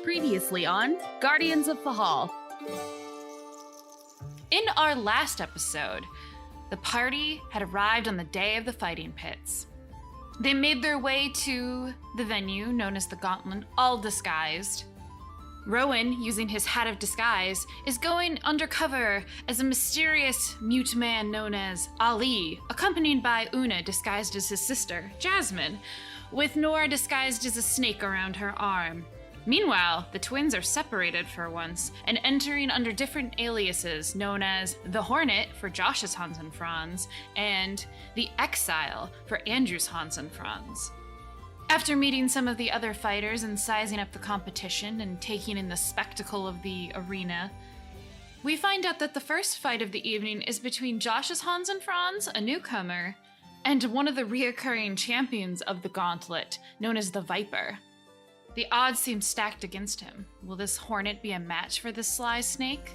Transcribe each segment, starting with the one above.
Previously on Guardians of Fehal. In our last episode, the party had arrived on the day of the fighting pits. They made their way to the venue known as the Gauntlet, all disguised. Rowan, using his hat of disguise, is going undercover as a mysterious mute man known as Ali, accompanied by Una disguised as his sister, Jasmine, with Nora disguised as a snake around her arm. Meanwhile, the twins are separated for once and entering under different aliases known as the Hornet for Josh's Hans and Franz and the Exile for Andrew's Hans and Franz. After meeting some of the other fighters and sizing up the competition and taking in the spectacle of the arena, we find out that the first fight of the evening is between Josh's Hans and Franz, a newcomer, and one of the reoccurring champions of the Gauntlet, known as the Viper. The odds seem stacked against him. Will this Hornet be a match for this sly snake?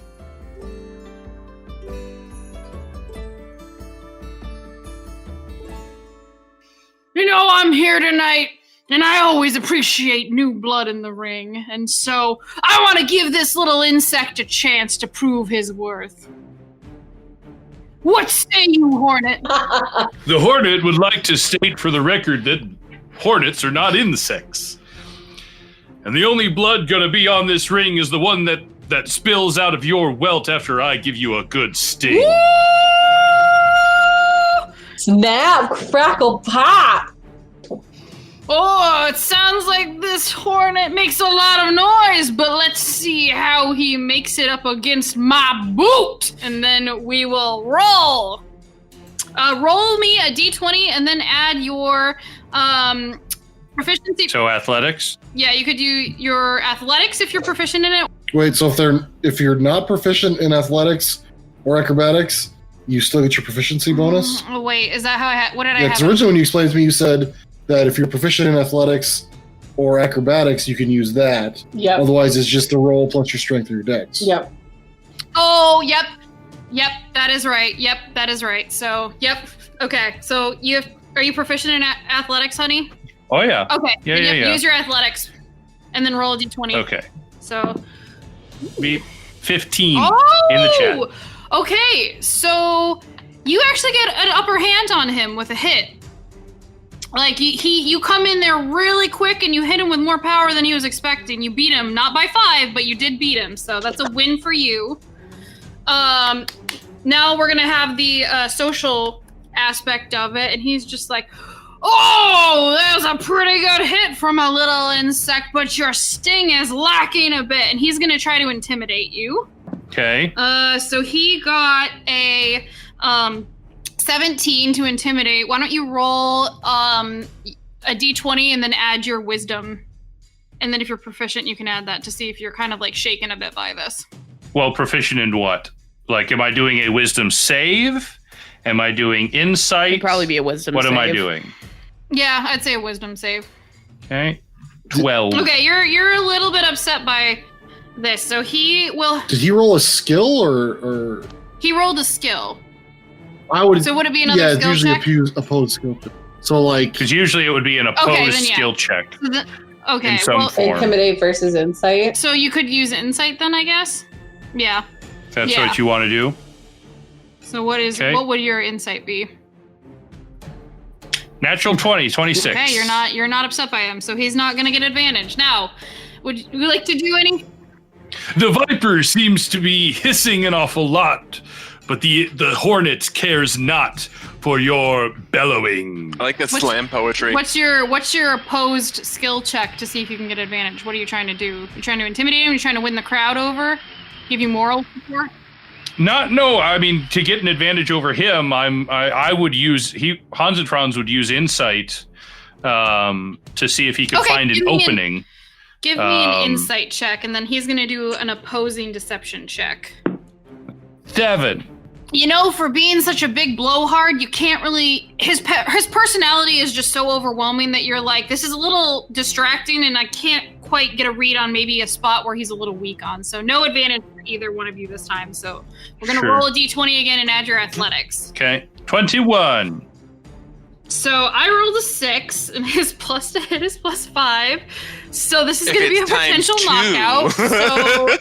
You know, I'm here tonight, and I always appreciate new blood in the ring, and so I want to give this little insect a chance to prove his worth. What say you, Hornet? The Hornet would like to state for the record that hornets are not insects. And the only blood gonna be on this ring is the one that spills out of your welt after I give you a good sting. Woo! Snap, crackle, pop! Oh, it sounds like this Hornet makes a lot of noise, but let's see how he makes it up against my boot, and then we will roll. Roll me a d20 and then add your proficiency. So athletics? Yeah, you could do your athletics if you're proficient in it. Wait, so if you're not proficient in athletics or acrobatics, you still get your proficiency bonus? Oh, wait, is that how what did I Yeah, have? because originally when you explained to me, you said that if you're proficient in athletics or acrobatics, you can use that. Yep. Otherwise, it's just the roll plus your strength or your dex. Yep. Oh, yep. Yep, that is right. Yep, that is right. So, yep. Okay, so are you proficient in athletics, honey? Oh, yeah. Okay. Yeah. Use your athletics, and then roll a d20. Okay. So. Be 15 in the chat. Okay, so you actually get an upper hand on him with a hit. Like you come in there really quick and you hit him with more power than he was expecting. You beat him, not by 5, but you did beat him. So that's a win for you. Now we're gonna have the social aspect of it, and he's just like, oh, that was a pretty good hit from a little insect, but your sting is lacking a bit, and he's gonna try to intimidate you. Okay. So he got a 17 to intimidate. Why don't you roll a d20 and then add your wisdom, and then if you're proficient, you can add that to see if you're kind of like shaken a bit by this. Well, proficient in what? Like, am I doing a wisdom save? Am I doing insight? It'd probably be a wisdom What save. am I doing? Yeah, I'd say a wisdom save. Okay. 12. Okay, you're a little bit upset by this, so he will. Did he roll a skill or? He rolled a skill. I would. So would it be another yeah, skill it's usually check? opposed skill check. So like. Because usually it would be an opposed then yeah. skill check. Okay, In some well, form. Intimidate versus insight. so you could use insight then, I guess. Yeah. That's Yeah. what you want to do? So what would your insight be? Natural 20, 26. Okay, you're not upset by him, so he's not gonna get advantage. Now, would you like to do any? The Viper seems to be hissing an awful lot, but the Hornet cares not for your bellowing. I like that slam poetry. What's your opposed skill check to see if you can get advantage? What are you trying to do? You trying to intimidate him? You trying to win the crowd over? Give you moral support? No, I mean, to get an advantage over him, I would use, Hans and Franz would use insight to see if he could find an opening. Give me an insight check, and then he's gonna do an opposing deception check. 7. You know, for being such a big blowhard, you can't really. His personality is just so overwhelming that you're like, this is a little distracting, and I can't quite get a read on maybe a spot where he's a little weak on. So no advantage for either one of you this time. So we're gonna roll a d20 again and add your athletics. Okay, 21. So I rolled a 6, and his plus to hit is +5. So this is going to be a potential knockout. So,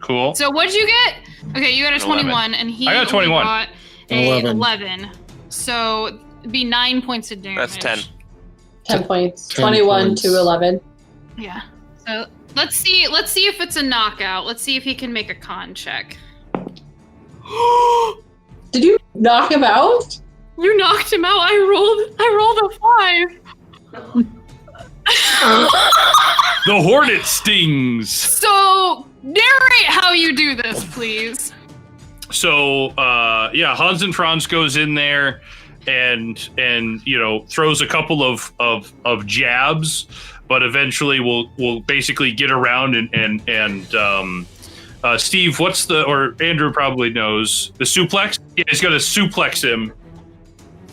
Cool. so what'd you get? Okay, you got a 21, and he I got 21. got a 11. So it'd be 9 points of damage. That's 10. 10 points. 10 21 points. to 11. Yeah. So let's see if it's a knockout. Let's see if he can make a con check. Did you knock him out? You knocked him out. I rolled a 5. The hornet stings. So narrate how you do this, please. So Hans and Franz goes in there and throws a couple of jabs, but eventually we'll basically get around and Steve, or Andrew probably knows the suplex. Yeah, he's gonna suplex him.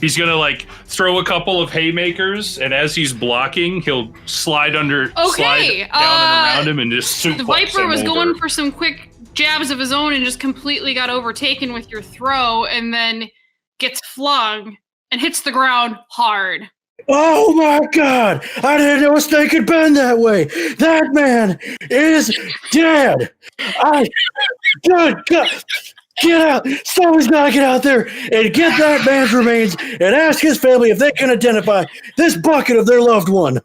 He's gonna throw a couple of haymakers, and as he's blocking, he'll slide down and around him and just suplex him. The Viper was over. going for some quick jabs of his own and just completely got overtaken with your throw, and then gets flung and hits the ground hard. Oh my God! I didn't know a snake could bend that way. That man is dead. Good God! Get out! Someone's got to get out there and get that man's remains and ask his family if they can identify this bucket of their loved one.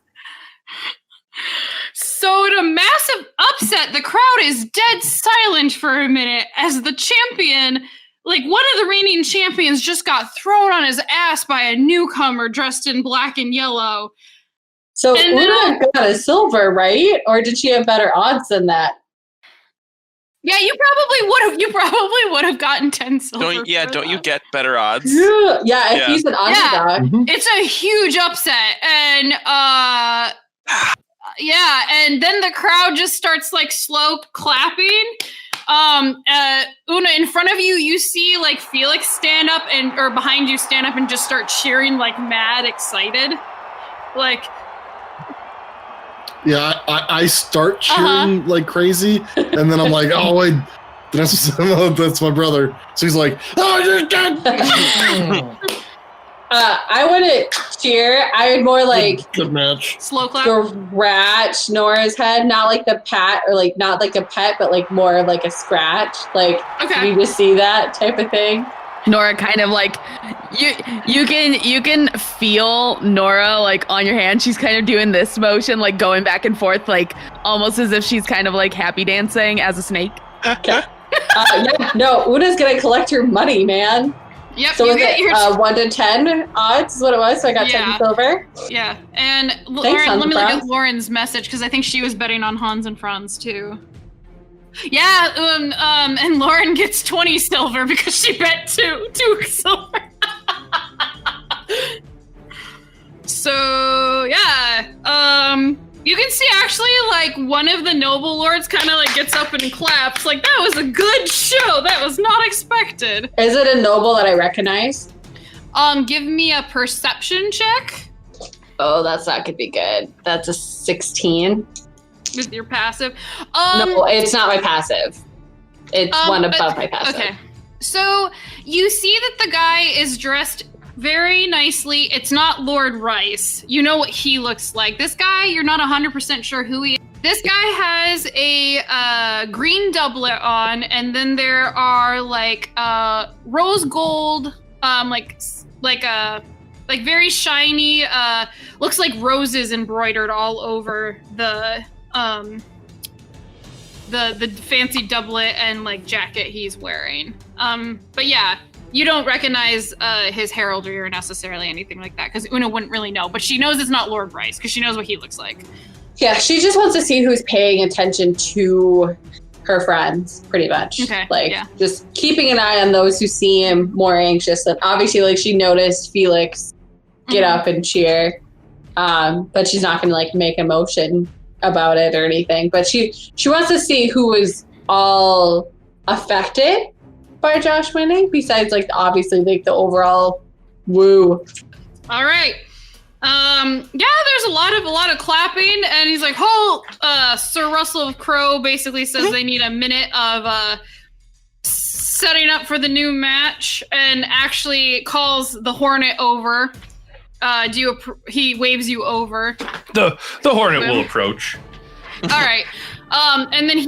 So in a massive upset, the crowd is dead silent for a minute as the champion, one of the reigning champions, just got thrown on his ass by a newcomer dressed in black and yellow. So And Una got a silver, right? Or did she have better odds than that? Yeah, you probably would have gotten 10 silver. Don't you get better odds? Yeah, if he's an underdog. It's a huge upset, and and then the crowd just starts slow clapping. Una, in front of you, you see Felix stand up or behind you stand up and just start cheering mad excited, Yeah, I start cheering like crazy, and then I'm like, oh wait, that's my brother. So he's like, oh, you're dead. I wouldn't cheer. I would more good match. slow clap. scratch Nora's head, not like the pat or not like a pet, but more of a scratch. Okay. We just see that type of thing. Nora kind of you can feel Nora on your hand. She's kind of doing this motion, going back and forth, almost as if she's kind of happy dancing as a snake. Okay. Una's gonna collect her money, man. Yep. So you was get it your 1 to 10 odds is what it was. So I got 10 silver. Yeah, and Thanks, Lauren, Hans let me and look Franz. at Lauren's message because I think she was betting on Hans and Franz too. Yeah, and Lauren gets 20 silver because she bet two silver. So yeah, you can see actually one of the noble lords kind of gets up and claps that was a good show. That was not expected. Is it a noble that I recognize? Give me a perception check Oh, that's not gonna be good. That's a 16. with your passive. No, it's not my passive. It's one above my passive. Okay. So you see that the guy is dressed very nicely. It's not Lord Rice. You know what he looks like. This guy, you're not 100% sure who he is. This guy has a green doublet on, and then there are rose gold, very shiny, looks like roses embroidered all over the fancy doublet and jacket he's wearing. But yeah, you don't recognize his heraldry or necessarily anything like that because Una wouldn't really know. But she knows it's not Lord Bryce because she knows what he looks like. Yeah, she just wants to see who's paying attention to her friends, pretty much. Okay, just keeping an eye on those who seem more anxious. And obviously, she noticed Felix get up and cheer, but she's not going to make a motion about it or anything. But she wants to see who was all affected by Josh winning, besides obviously the overall woo. All right. There's a lot of clapping, and he's like, Sir Russell of Crow basically says they need a minute of setting up for the new match, and actually calls the Hornet over He waves you over. The hornet will approach. All right. And then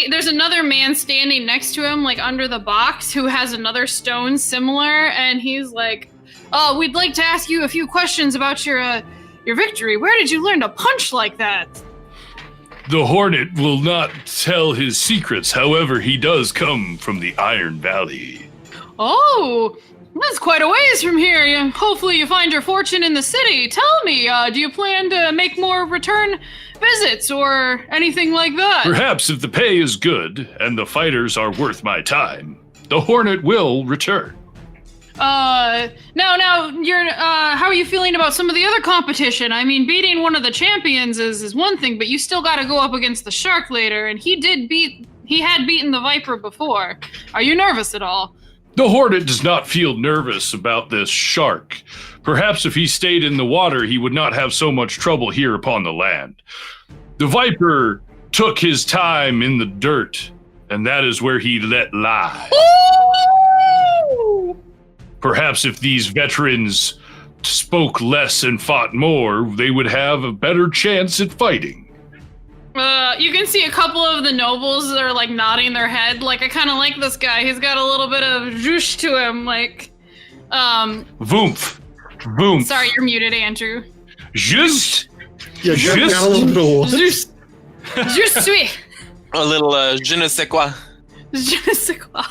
there's another man standing next to him, like under the box, who has another stone similar, and he's like, "Oh, we'd like to ask you a few questions about your victory. Where did you learn to punch like that?" The hornet will not tell his secrets. However, he does come from the Iron Valley. Oh, that's quite a ways from here. Hopefully you find your fortune in the city. Tell me, do you plan to make more return visits or anything like that? Perhaps if the pay is good and the fighters are worth my time, the hornet will return. Now, you're, how are you feeling about some of the other competition? I mean, beating one of the champions is one thing, but you still gotta go up against the shark later, and he had beaten the viper before. Are you nervous at all? The hornet does not feel nervous about this shark. Perhaps if he stayed in the water, he would not have so much trouble here upon the land. The viper took his time in the dirt, and that is where he let lie. Perhaps if these veterans spoke less and fought more, they would have a better chance at fighting. You can see a couple of the nobles that are like nodding their head, like, I kind of like this guy. He's got a little bit of zhoosh to him, like, Voomph. Voomph. Sorry, you're muted, Andrew. Just. Yeah, got a little bit of what? Je suis. A little je ne sais quoi. Je ne sais quoi.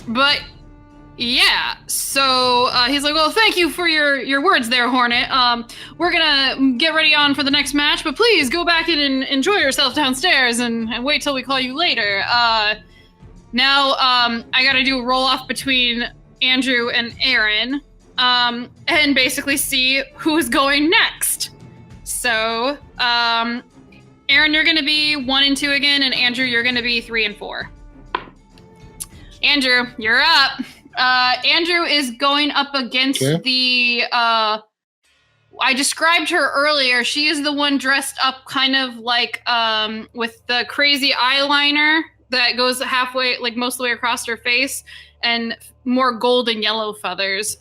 But yeah, so he's like, well, thank you for your words there, Hornet. We're gonna get ready on for the next match, but please go back and enjoy yourself downstairs and wait till we call you later. Now, I gotta do a roll off between Andrew and Aaron, and basically see who's going next. So, Aaron, you're gonna be 1 and 2 again, and Andrew, you're gonna be 3 and 4. Andrew, you're up. Andrew is going up against the, I described her earlier. She is the one dressed up kind of like, with the crazy eyeliner that goes halfway, like most of the way across her face, and more gold and yellow feathers.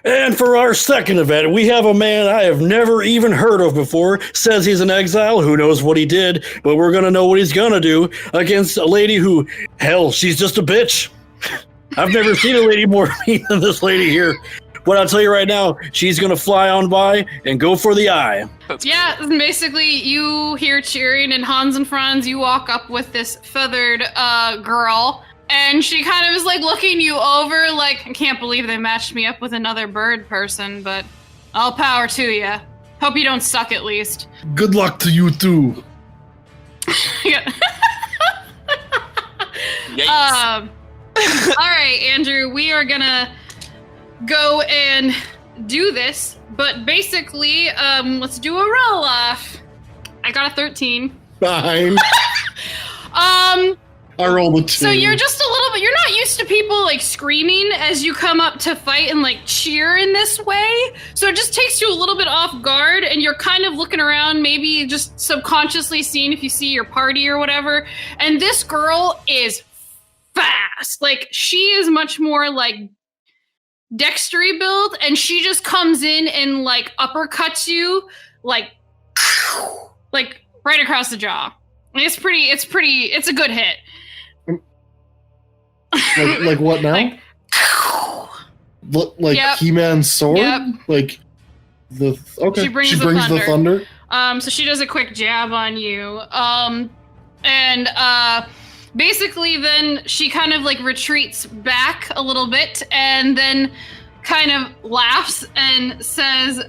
And for our second event, we have a man I have never even heard of before. Says he's an exile. Who knows what he did, but we're going to know what he's going to do against a lady who, hell, she's just a bitch. I've never seen a lady more mean than this lady here. But I'll tell you right now, she's going to fly on by and go for the eye. Yeah, basically you hear cheering, and Hans and Franz, you walk up with this feathered girl. And she kind of is like looking you over like, I can't believe they matched me up with another bird person, but all power to you. Hope you don't suck at least. Good luck to you too. All right, Andrew, we are gonna go and do this, but basically, let's do a roll off. I got a 13. Fine. I rolled a 2. So you're just a little bit, you're not used to people like screaming as you come up to fight and like cheer in this way. So it just takes you a little bit off guard, and you're kind of looking around, maybe just subconsciously seeing if you see your party or whatever. And this girl is fast. Like, she is much more like dextery build, and she just comes in and like uppercuts you like right across the jaw. It's a good hit. Like what now? Like Yep. He-Man's sword? Yep. Like the okay. She brings the thunder. So she does a quick jab on you. Basically then she kind of like retreats back a little bit, and then kind of laughs and says, or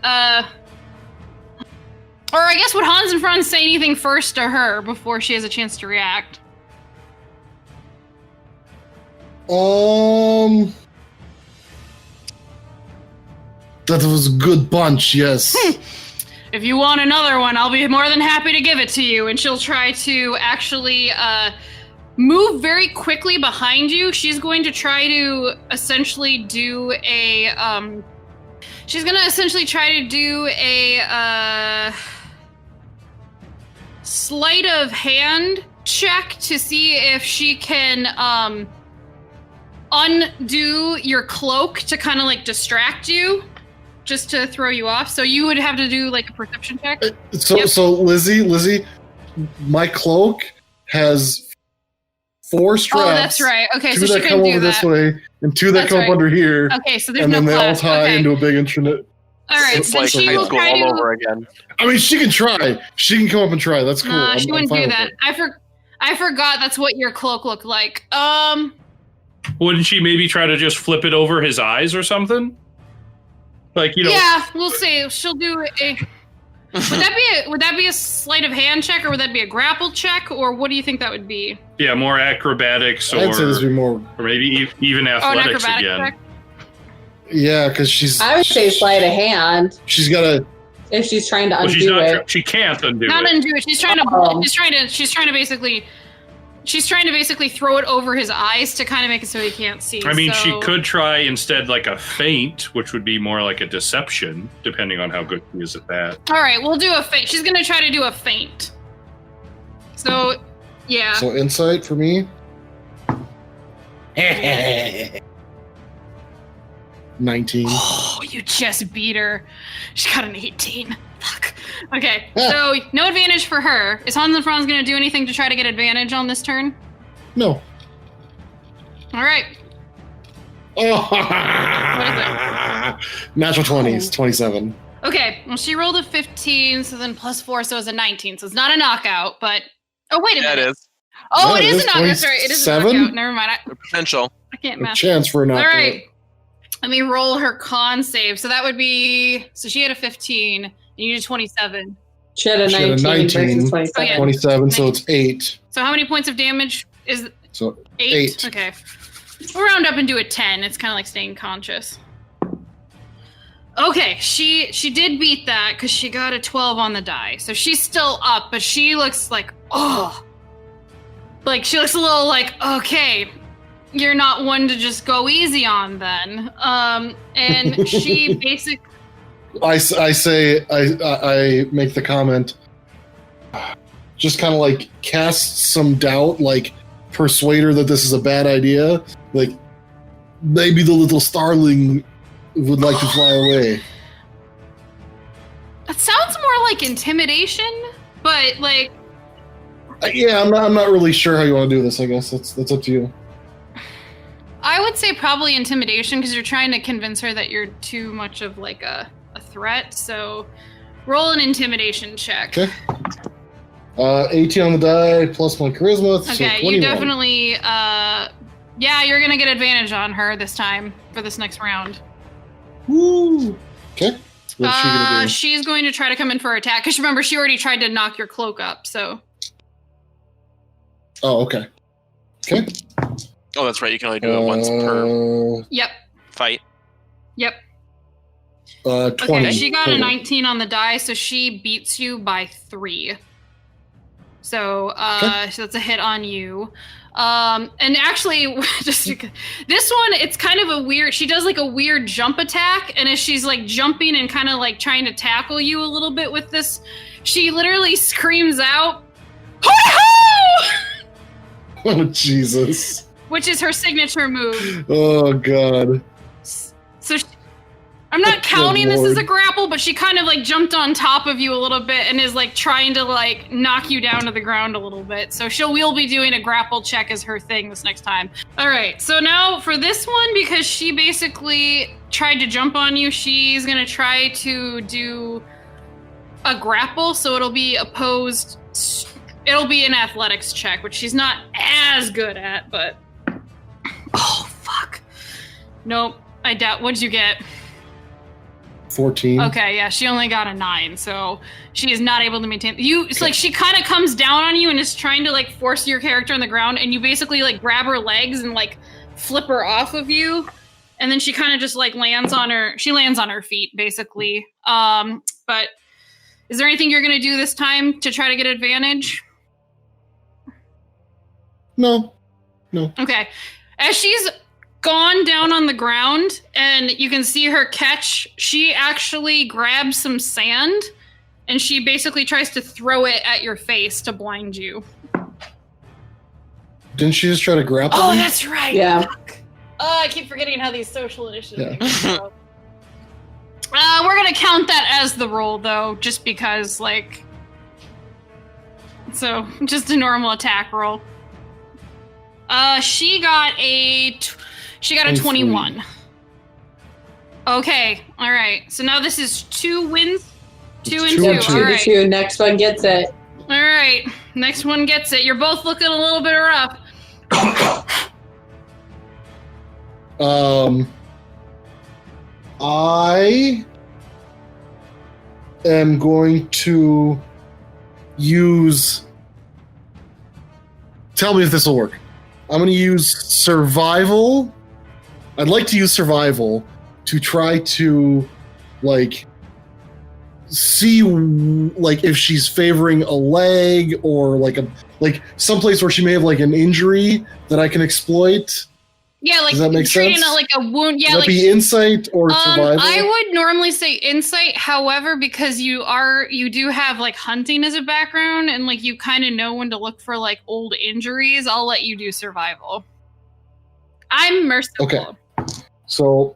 I guess would Hans and Franz say anything first to her before she has a chance to react? That was a good punch, yes. If you want another one, I'll be more than happy to give it to you. And she'll try to actually move very quickly behind you. She's going to try to essentially do a sleight of hand check to see if she can undo your cloak to kind of like distract you, just to throw you off. So you would have to do like a perception check. So Lizzie, my cloak has 4 straps. Oh, that's right. Okay, 2 so she that couldn't come do over that. this way, and 2 that That's come right. up under here. Okay, so there's and no then they all class. tie Okay. into a big intranet. All right, It's then like she high will school try all to. over again. I mean, she can try. She can come up and try. That's cool. Nah, I'm she wouldn't fine do with that. it. I forgot that's what your cloak looked like. Wouldn't she maybe try to just flip it over his eyes or something? Like, Yeah, we'll see. She'll do a. Would that be a sleight of hand check, or would that be a grapple check, or what do you think that would be? Yeah, more acrobatics I'd say this would be more. or maybe even Oh, an athletics acrobatic again. check. Yeah, because she's. I would say sleight of hand She's got a. if she's trying to Well, she's undo not. it. She can't undo Not it. undo it. She's trying to. Oh. She's trying to basically throw it over his eyes to kind of make it so he can't see. I mean, she so- could try instead like a feint, which would be more like a deception, depending on how good she is at that. All right, we'll do a feint. She's gonna try to do a feint. So, yeah. So insight for me. 19. Oh, you just beat her. She got an 18. Fuck. Okay, so no advantage for her. Is Hans and Franz gonna do anything to try to get advantage on this turn? No. All right. Oh. What Natural 20s, 27. Okay, well, she rolled a 15, so then plus 4, so it's a 19. So it's not a knockout, but... Oh, wait a Yeah, minute. it is. Oh, No, it it is is a knockout. Sorry, it is a 27? knockout. Never mind. The potential. I can't A math. chance for a knockout. All right. Let me roll her con save. So that would be... So she had a 15, and you did 27. She had a She had a 19 versus 19. 27. Oh, yeah. 27, so it's 8. So how many points of damage is... So 8? 8. Okay. We'll round up and do a 10. It's kind of like staying conscious. Okay, she did beat that because she got a 12 on the die. So she's still up, but she looks like, oh. Like, she looks a little like, okay, you're not one to just go easy on then. And she basically... I say, I make the comment, just kind of like cast some doubt, like persuade her that this is a bad idea. Like, maybe the little starling would like to fly away. That sounds more like intimidation, but like... Yeah, I'm not really sure how you want to do this. I guess that's up to you. I would say probably intimidation because you're trying to convince her that you're too much of like a threat. So roll an intimidation check. Okay. 18 on the die plus my charisma. So Okay, 21. you definitely yeah, you're gonna get advantage on her this time for this next round. Woo. Okay. What's she gonna do? She's going to try to come in for attack because remember she already tried to knock your cloak up. So Oh, okay. Okay. Oh, that's right. You can only do it once per yep. fight. Yep. 20. Okay, she got a total. 19 on the die, so she beats you by 3. So so that's a hit on you. And actually, just this one, it's kind of a weird. She does like a weird jump attack, and as she's like jumping and kind of like trying to tackle you a little bit with this, she literally screams out, "Ho-ho!" Oh, Jesus. which is her signature move. Oh, God. So I'm not counting this as a Lord. grapple, but she kind of like jumped on top of you a little bit and is like trying to like knock you down to the ground a little bit. So we'll be doing a grapple check as her thing this next time. All right. So now for this one, because she basically tried to jump on you, she's going to try to do a grapple. So it'll be opposed. It'll be an athletics check, which she's not as good at, but oh, fuck. Nope. I doubt. What'd you get? 14. Okay, yeah, she only got a 9, so she is not able to maintain. It's like she kind of comes down on you and is trying to like force your character on the ground, and you basically like grab her legs and like flip her off of you, and then she kind of just like lands on her. She lands on her feet basically. But is there anything you're gonna do this time to try to get advantage? No. Okay, as she's gone down on the ground and you can see her catch, she actually grabs some sand and she basically tries to throw it at your face to blind you. Didn't she just try to grapple Oh, me? that's right. Yeah. Oh, I keep forgetting how these social initiatives go. We're gonna count that as the roll, though, just because, like... So, just a normal attack roll. She got a 21. Okay, alright. So now this is 2 wins? 2 and 2, Yep, 2 to alright. 2. Next one gets it. Alright, next one gets it. You're both looking a little bit rough. I am going to use. Tell me if this will work. I'm going to use survival. I'd like to use survival to try to, like, see, like, if she's favoring a leg or like someplace where she may have like an injury that I can exploit. Yeah, like Does that make treating sense? it like a wound. Yeah, Would that be insight or survival? I would normally say insight. However, because you do have like hunting as a background, and like you kind of know when to look for like old injuries, I'll let you do survival. I'm merciful. Okay. So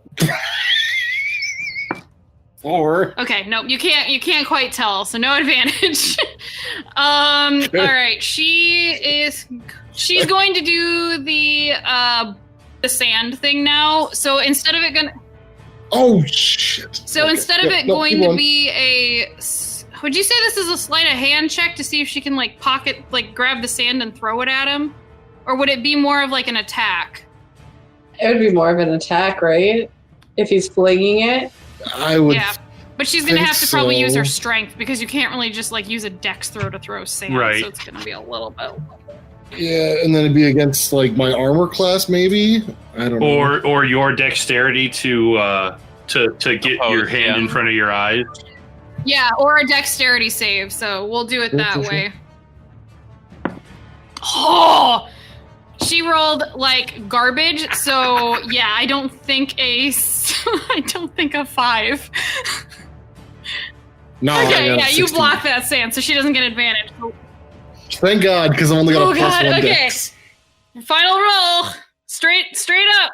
4. Okay, no, you can't quite tell, so no advantage. All right, she's going to do the sand thing now. So instead of it gonna Oh shit. So Okay. instead of Yeah, it no, going keep to on. be would you say this is a sleight of hand check to see if she can like pocket, like grab the sand and throw it at him? Or would it be more of like an attack? It would be more of an attack, right? If he's flinging it. I would. Yeah. But she's going to think have to probably use her so. strength because you can't really just like use a dex throw to throw sand. Right. So it's going to be a little bit. Yeah, and then it'd be against like my armor class, maybe. I don't know. Or your dexterity to get your hand in front of your eyes. Yeah, or a dexterity save. So we'll do it that for sure. way. Oh! She rolled like garbage, so yeah, I don't think a 5. No, I Okay, got yeah, you 16. block that sand, so she doesn't get advantage. Thank God, because I only got Oh a plus God, 1 okay. dex. Final roll, straight up.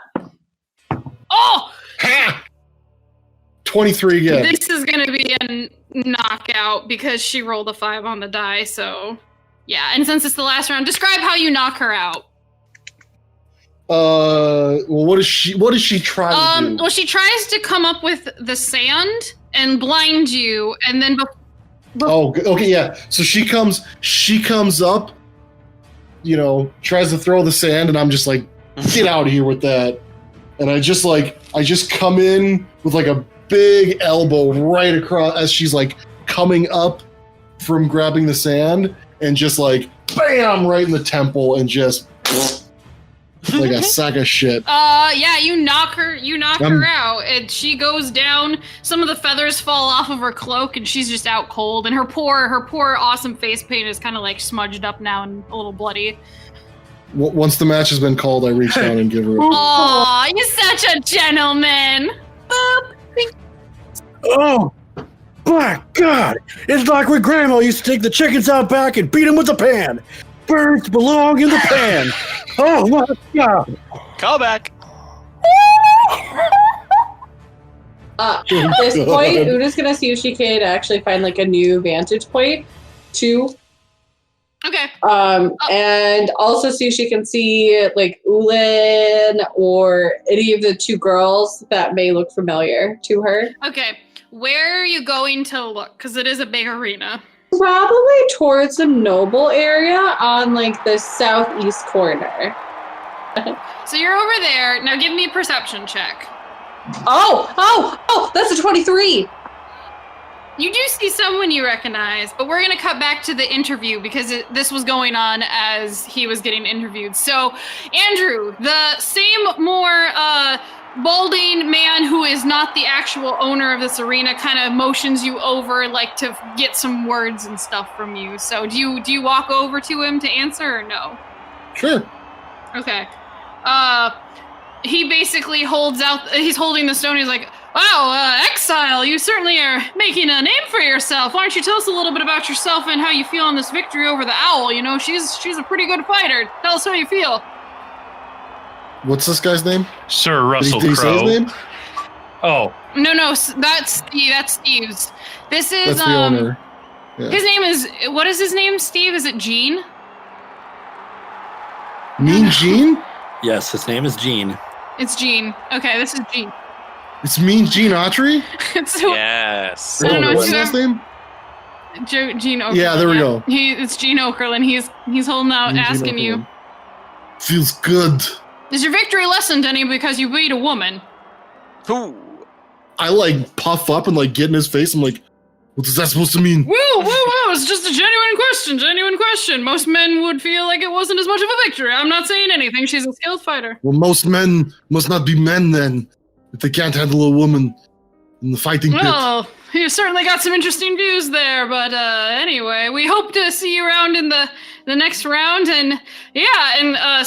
Oh, Ha! 23 again. this is gonna be a knockout because she rolled a 5 on the die. So yeah, and since it's the last round, describe how you knock her out. Well, what does she try to do? Well, she tries to come up with the sand and blind you, and then Oh, okay, yeah. So she comes up, tries to throw the sand, and I'm just like, get out of here with that. And I just come in with like a big elbow right across as she's like coming up from grabbing the sand, and just like bam right in the temple, and just like a sack of shit. yeah, you knock her out, and she goes down. Some of the feathers fall off of her cloak, and she's just out cold. And her poor awesome face paint is kind of like smudged up now and a little bloody. Once the match has been called, I reach down and give her. Aw, you're such a gentleman. Oh, my God! It's like when Grandma used to take the chickens out back and beat them with a pan. Birds belong in the pan. Oh my God! Call back. At this point, Una's gonna see if she can actually find like a new vantage point, too. Okay. And also see if she can see like Ualan or any of the 2 girls that may look familiar to her. Okay. Where are you going to look? Because it is a big arena. Probably towards the noble area on like the southeast corner. So you're over there. Now give me a perception check. Oh, that's a 23. You do see someone you recognize, but we're going to cut back to the interview because this was going on as he was getting interviewed. So, Andrew, the same more balding man who is not the actual owner of this arena kind of motions you over like to get some words and stuff from you. So do you walk over to him to answer or no? Sure. Okay. He basically he's holding the stone. He's like, wow, Exile, you certainly are making a name for yourself. Why don't you tell us a little bit about yourself and how you feel on this victory over the owl? You know, she's a pretty good fighter. Tell us how you feel. What's this guy's name? Sir Russell Did he say his Crowe. name? Oh, No, that's Steve. That's Steve's. This is That's the owner. Yeah. His name is, what is his name, Steve? Is it Gene? Mean Gene? Yes, his name is Gene. It's Gene. Okay, this is Gene. It's Mean Gene Autry? It's Yes. I don't know what's his what's last name? Gene Okerlund. Yeah, there we go. It's Gene Okerlund. He's holding out, Mean Gene asking you, Okerlund. Feels good. is your victory lessened any because you beat a woman? Ooh. I like puff up and like get in his face. I'm like, what is that supposed to mean? Woo, woo, woo! It's just a genuine question. Most men would feel like it wasn't as much of a victory. I'm not saying anything. She's a skilled fighter. Well, most men must not be men then, if they can't handle a woman in the fighting pit. Well, you certainly got some interesting views there, but anyway, we hope to see you around in the next round, and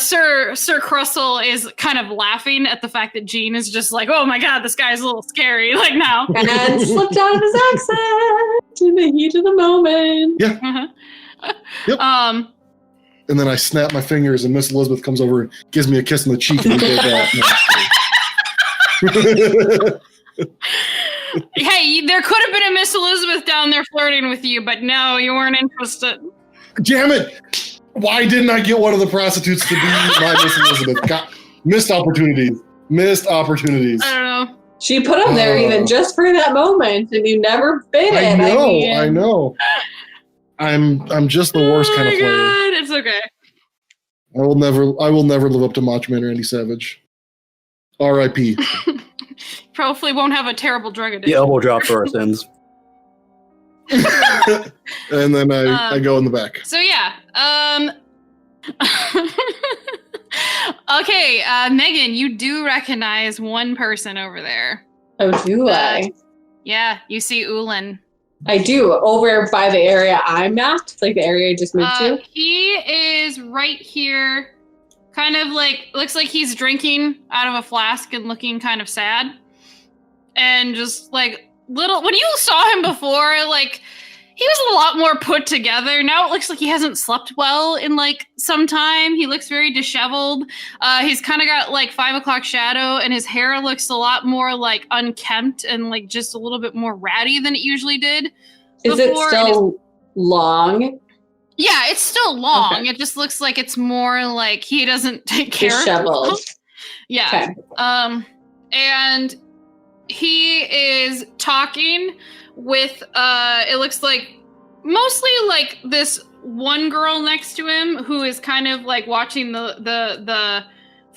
Sir Crussell is kind of laughing at the fact that Gene is just like, oh my god, this guy's a little scary, like now. And slipped out of his accent in the heat of the moment. Yeah. Uh-huh. Yep. And then I snap my fingers, and Miss Elizabeth comes over and gives me a kiss on the cheek. And we go back. Hey, there could have been a Miss Elizabeth down there flirting with you, but no, you weren't interested. Damn it! Why didn't I get one of the prostitutes to be my Miss Elizabeth? God, missed opportunities. I don't know. She put him there even just for that moment, and you never bid it. I know. I'm just the worst kind of player. God, it's okay. I will never live up to Macho Man Randy Savage. R.I.P. Probably won't have a terrible drug addiction. The elbow drop for our sins. And then I go in the back. So yeah. Okay, Megan, you do recognize one person over there. Oh, do I? Yeah, you see Ualan. I do. Over by the area I'm at, like the area I just moved to. He is right here, kind of like, looks like he's drinking out of a flask and looking kind of sad. And just like when you saw him before, like he was a lot more put together. Now it looks like he hasn't slept well in like some time. He looks very disheveled. He's kind of got like 5 o'clock shadow, and his hair looks a lot more like unkempt and like just a little bit more ratty than it usually did. Is it still long? Yeah, it's still long. Okay. It just looks like it's more like he doesn't take care of Disheveled. himself. Yeah. Okay. And he is talking with it looks like mostly like this one girl next to him who is kind of like watching the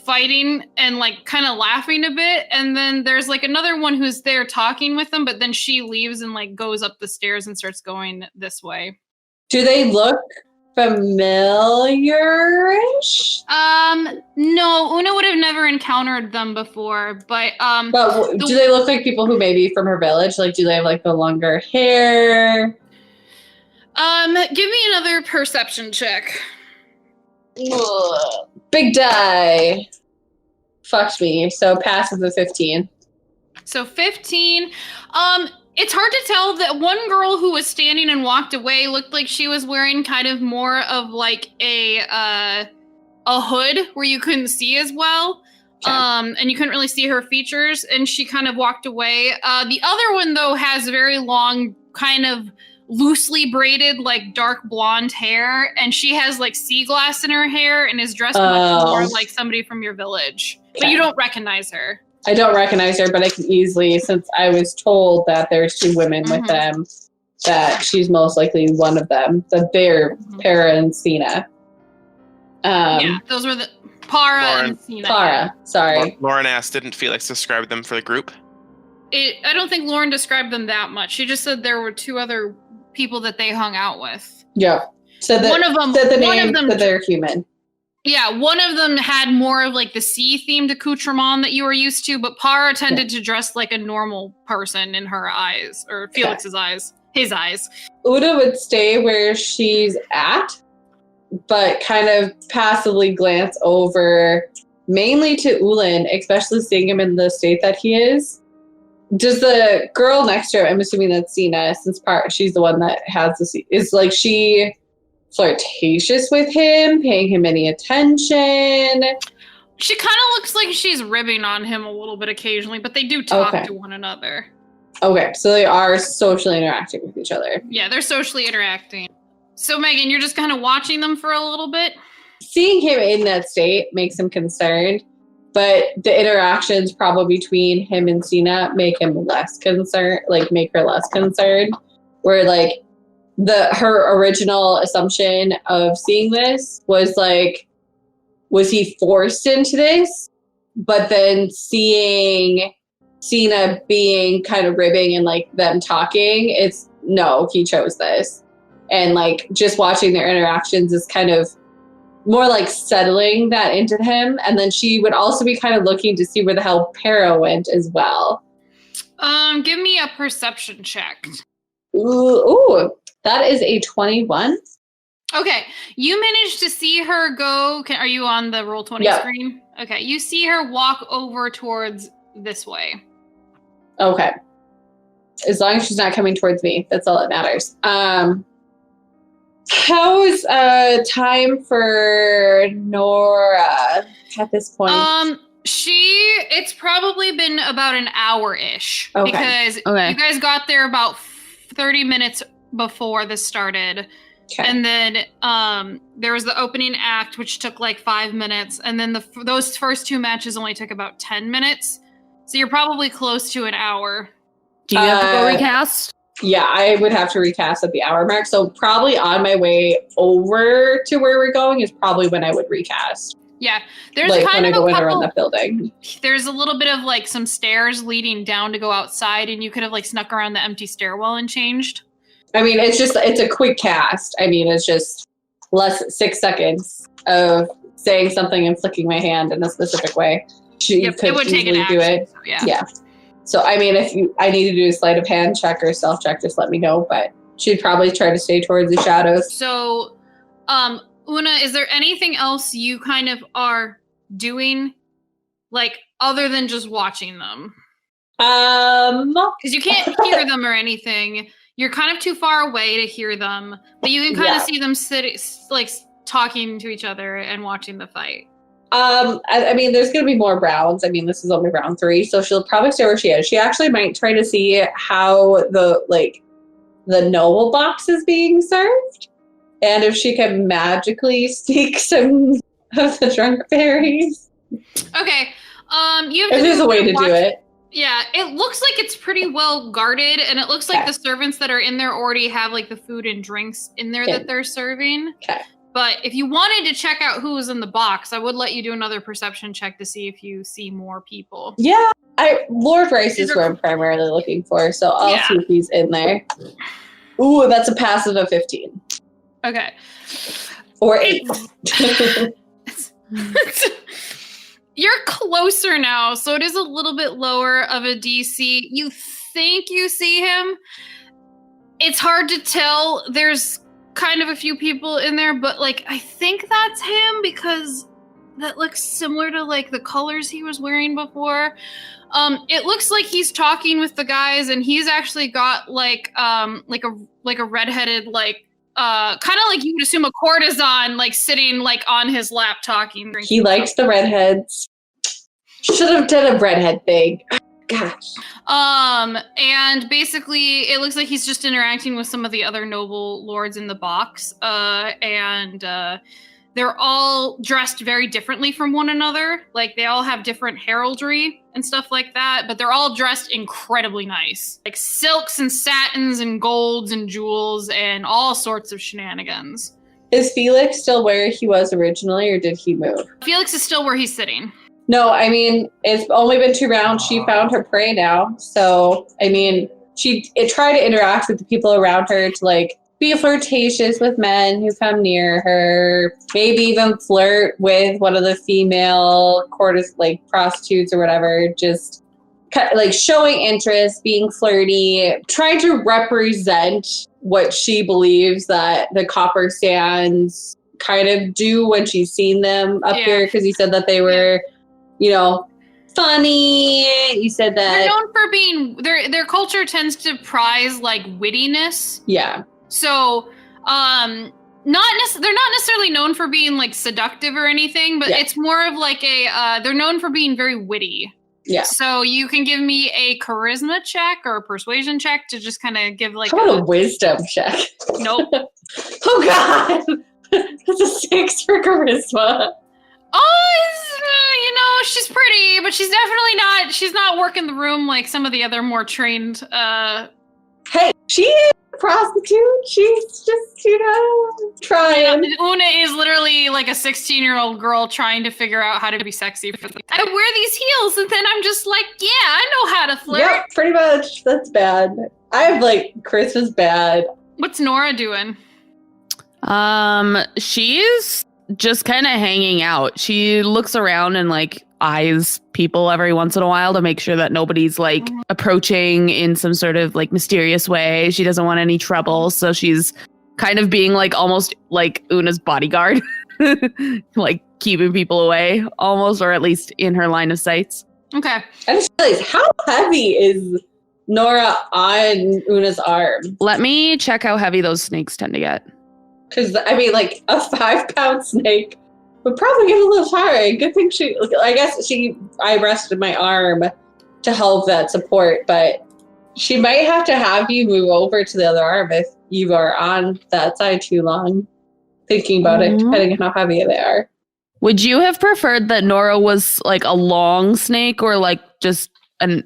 fighting and like kind of laughing a bit, and then there's like another one who's there talking with them, but then she leaves and like goes up the stairs and starts going this way. Do they look familiar-ish? No, Una would have never encountered them before, but But do they look like people who may be from her village? Like, do they have like the longer hair? Give me another perception check. Ugh. Big die. Fucked me. So pass with a 15. So 15. It's hard to tell. That one girl who was standing and walked away looked like she was wearing kind of more of like a hood where you couldn't see as well. Okay. And you couldn't really see her features, and she kind of walked away. The other one though has very long, kind of loosely braided, like dark blonde hair, and she has like sea glass in her hair and is dressed much more like somebody from your village. But you don't recognize her. I don't recognize her, but I can easily, since I was told that there's 2 women with them, that she's most likely one of them. That they're Para and Cena. Yeah, those were the Para Lauren. and Cena. Para, sorry. Lauren asked, didn't Felix describe them for the group? I don't think Lauren described them that much. She just said there were 2 other people that they hung out with. Yeah. So One of them said the one name of them that they're human. Yeah, one of them had more of like the sea-themed accoutrement that you were used to, but Para tended to dress like a normal person in her eyes, or Felix's eyes, his eyes. Uda would stay where she's at, but kind of passively glance over, mainly to Ualan, especially seeing him in the state that he is. Does the girl next to her, I'm assuming that's Cena, since she's the one that has the, is like she flirtatious with him, paying him any attention? She kind of looks like she's ribbing on him a little bit occasionally, but they do talk Okay. to one another. Okay, so they are socially interacting with each other. Yeah, they're socially interacting. So, Megan, you're just kind of watching them for a little bit? Seeing him in that state makes him concerned, but the interactions probably between him and Cena make him less concerned, like make her less concerned. Where like her original assumption of seeing this was like, was he forced into this? But then seeing Cena being kind of ribbing and like them talking, it's no, he chose this. And like just watching their interactions is kind of more like settling that into him. And then she would also be kind of looking to see where the hell Para went as well. Give me a perception check. Ooh, that is a 21. Okay, you managed to see her go. Are you on the Roll20 Yep. screen? Okay, you see her walk over towards this way. Okay. As long as she's not coming towards me, that's all that matters. How is time for Nora at this point? It's probably been about an hour-ish. Okay. Because you guys got there about 30 minutes before this started. Okay. And then there was the opening act, which took like 5 minutes. And then those first two matches only took about 10 minutes. So you're probably close to an hour. Do you have to go recast? Yeah, I would have to recast at the hour mark. So probably on my way over to where we're going is probably when I would recast. Yeah, there's like kind when of I go a in couple. around that building. There's a little bit of like some stairs leading down to go outside, and you could have like snuck around the empty stairwell and changed. I mean, it's a quick cast. I mean, it's just 6 seconds of saying something and flicking my hand in a specific way. You could it would take an easily action. do it. So, yeah. Yeah. So, I mean, I need to do a sleight of hand check or stealth check, just let me know. But she'd probably try to stay towards the shadows. So, Una, is there anything else you kind of are doing, like, other than just watching them? Because you can't hear them or anything. You're kind of too far away to hear them, but you can kind of see them sitting, like, talking to each other and watching the fight. I mean, there's going to be more rounds. I mean, this is only round 3, so she'll probably stay where she is. She actually might try to see how the noble box is being served, and if she can magically sneak some of the drunk berries. Okay. You have If to there's a way to do it. Yeah, it looks like it's pretty well guarded, and it looks like the servants that are in there already have like the food and drinks in there that they're serving. Okay. But if you wanted to check out who was in the box, I would let you do another perception check to see if you see more people. Yeah, Lord Rice is who I'm primarily looking for, so I'll see if he's in there. Ooh, that's a passive of 15. Okay. Or 8. You're closer now, so it is a little bit lower of a DC. You think you see him. It's hard to tell. There's kind of a few people in there, but like I think that's him because that looks similar to like the colors he was wearing before. It looks like he's talking with the guys, and he's actually got like a redheaded like kind of like you would assume a courtesan like sitting like on his lap talking. He likes the redheads. Should have done a redhead thing. Gosh. And basically it looks like he's just interacting with some of the other noble lords in the box. They're all dressed very differently from one another. Like they all have different heraldry and stuff like that, but they're all dressed incredibly nice. Like silks and satins and golds and jewels and all sorts of shenanigans. Is Felix still where he was originally, or did he move? Felix is still where he's sitting. No, I mean, it's only been 2 rounds. She found her prey now. So, I mean, she tried to interact with the people around her to, like, be flirtatious with men who come near her. Maybe even flirt with one of the female prostitutes or whatever. Just, like, showing interest, being flirty, trying to represent what she believes that the Copper Sands kind of do when she's seen them up here. Because you said that they were... you know, funny. You said that they're known for being their culture tends to prize like wittiness. Yeah. So, they're not necessarily known for being like seductive or anything, but it's more of like they're known for being very witty. Yeah. So you can give me a charisma check or a persuasion check to just kind of give like How about a wisdom check? Nope. Oh God, that's a 6 for charisma. Oh, she's pretty, but she's definitely not. She's not working the room like some of the other more trained. Hey, she is a prostitute. She's just, trying. Una is literally like a 16-year-old girl trying to figure out how to be sexy. I wear these heels, and then I'm just like, yeah, I know how to flirt. Yep, pretty much. That's bad. I have like Christmas bad. What's Nora doing? She's just kind of hanging out. She looks around and like eyes people every once in a while to make sure that nobody's like approaching in some sort of like mysterious way. She doesn't want any trouble, so she's kind of being like almost like Una's bodyguard, like keeping people away almost, or at least in her line of sights. Okay. I just realized, how heavy is Nora on Una's arm? Let me check how heavy those snakes tend to get. Because, I mean, like, a 5-pound snake would probably get a little tired. Good thing I rested my arm to help that support, but she might have to have you move over to the other arm if you are on that side too long. Thinking about it, depending on how heavy they are. Would you have preferred that Nora was like a long snake or like just an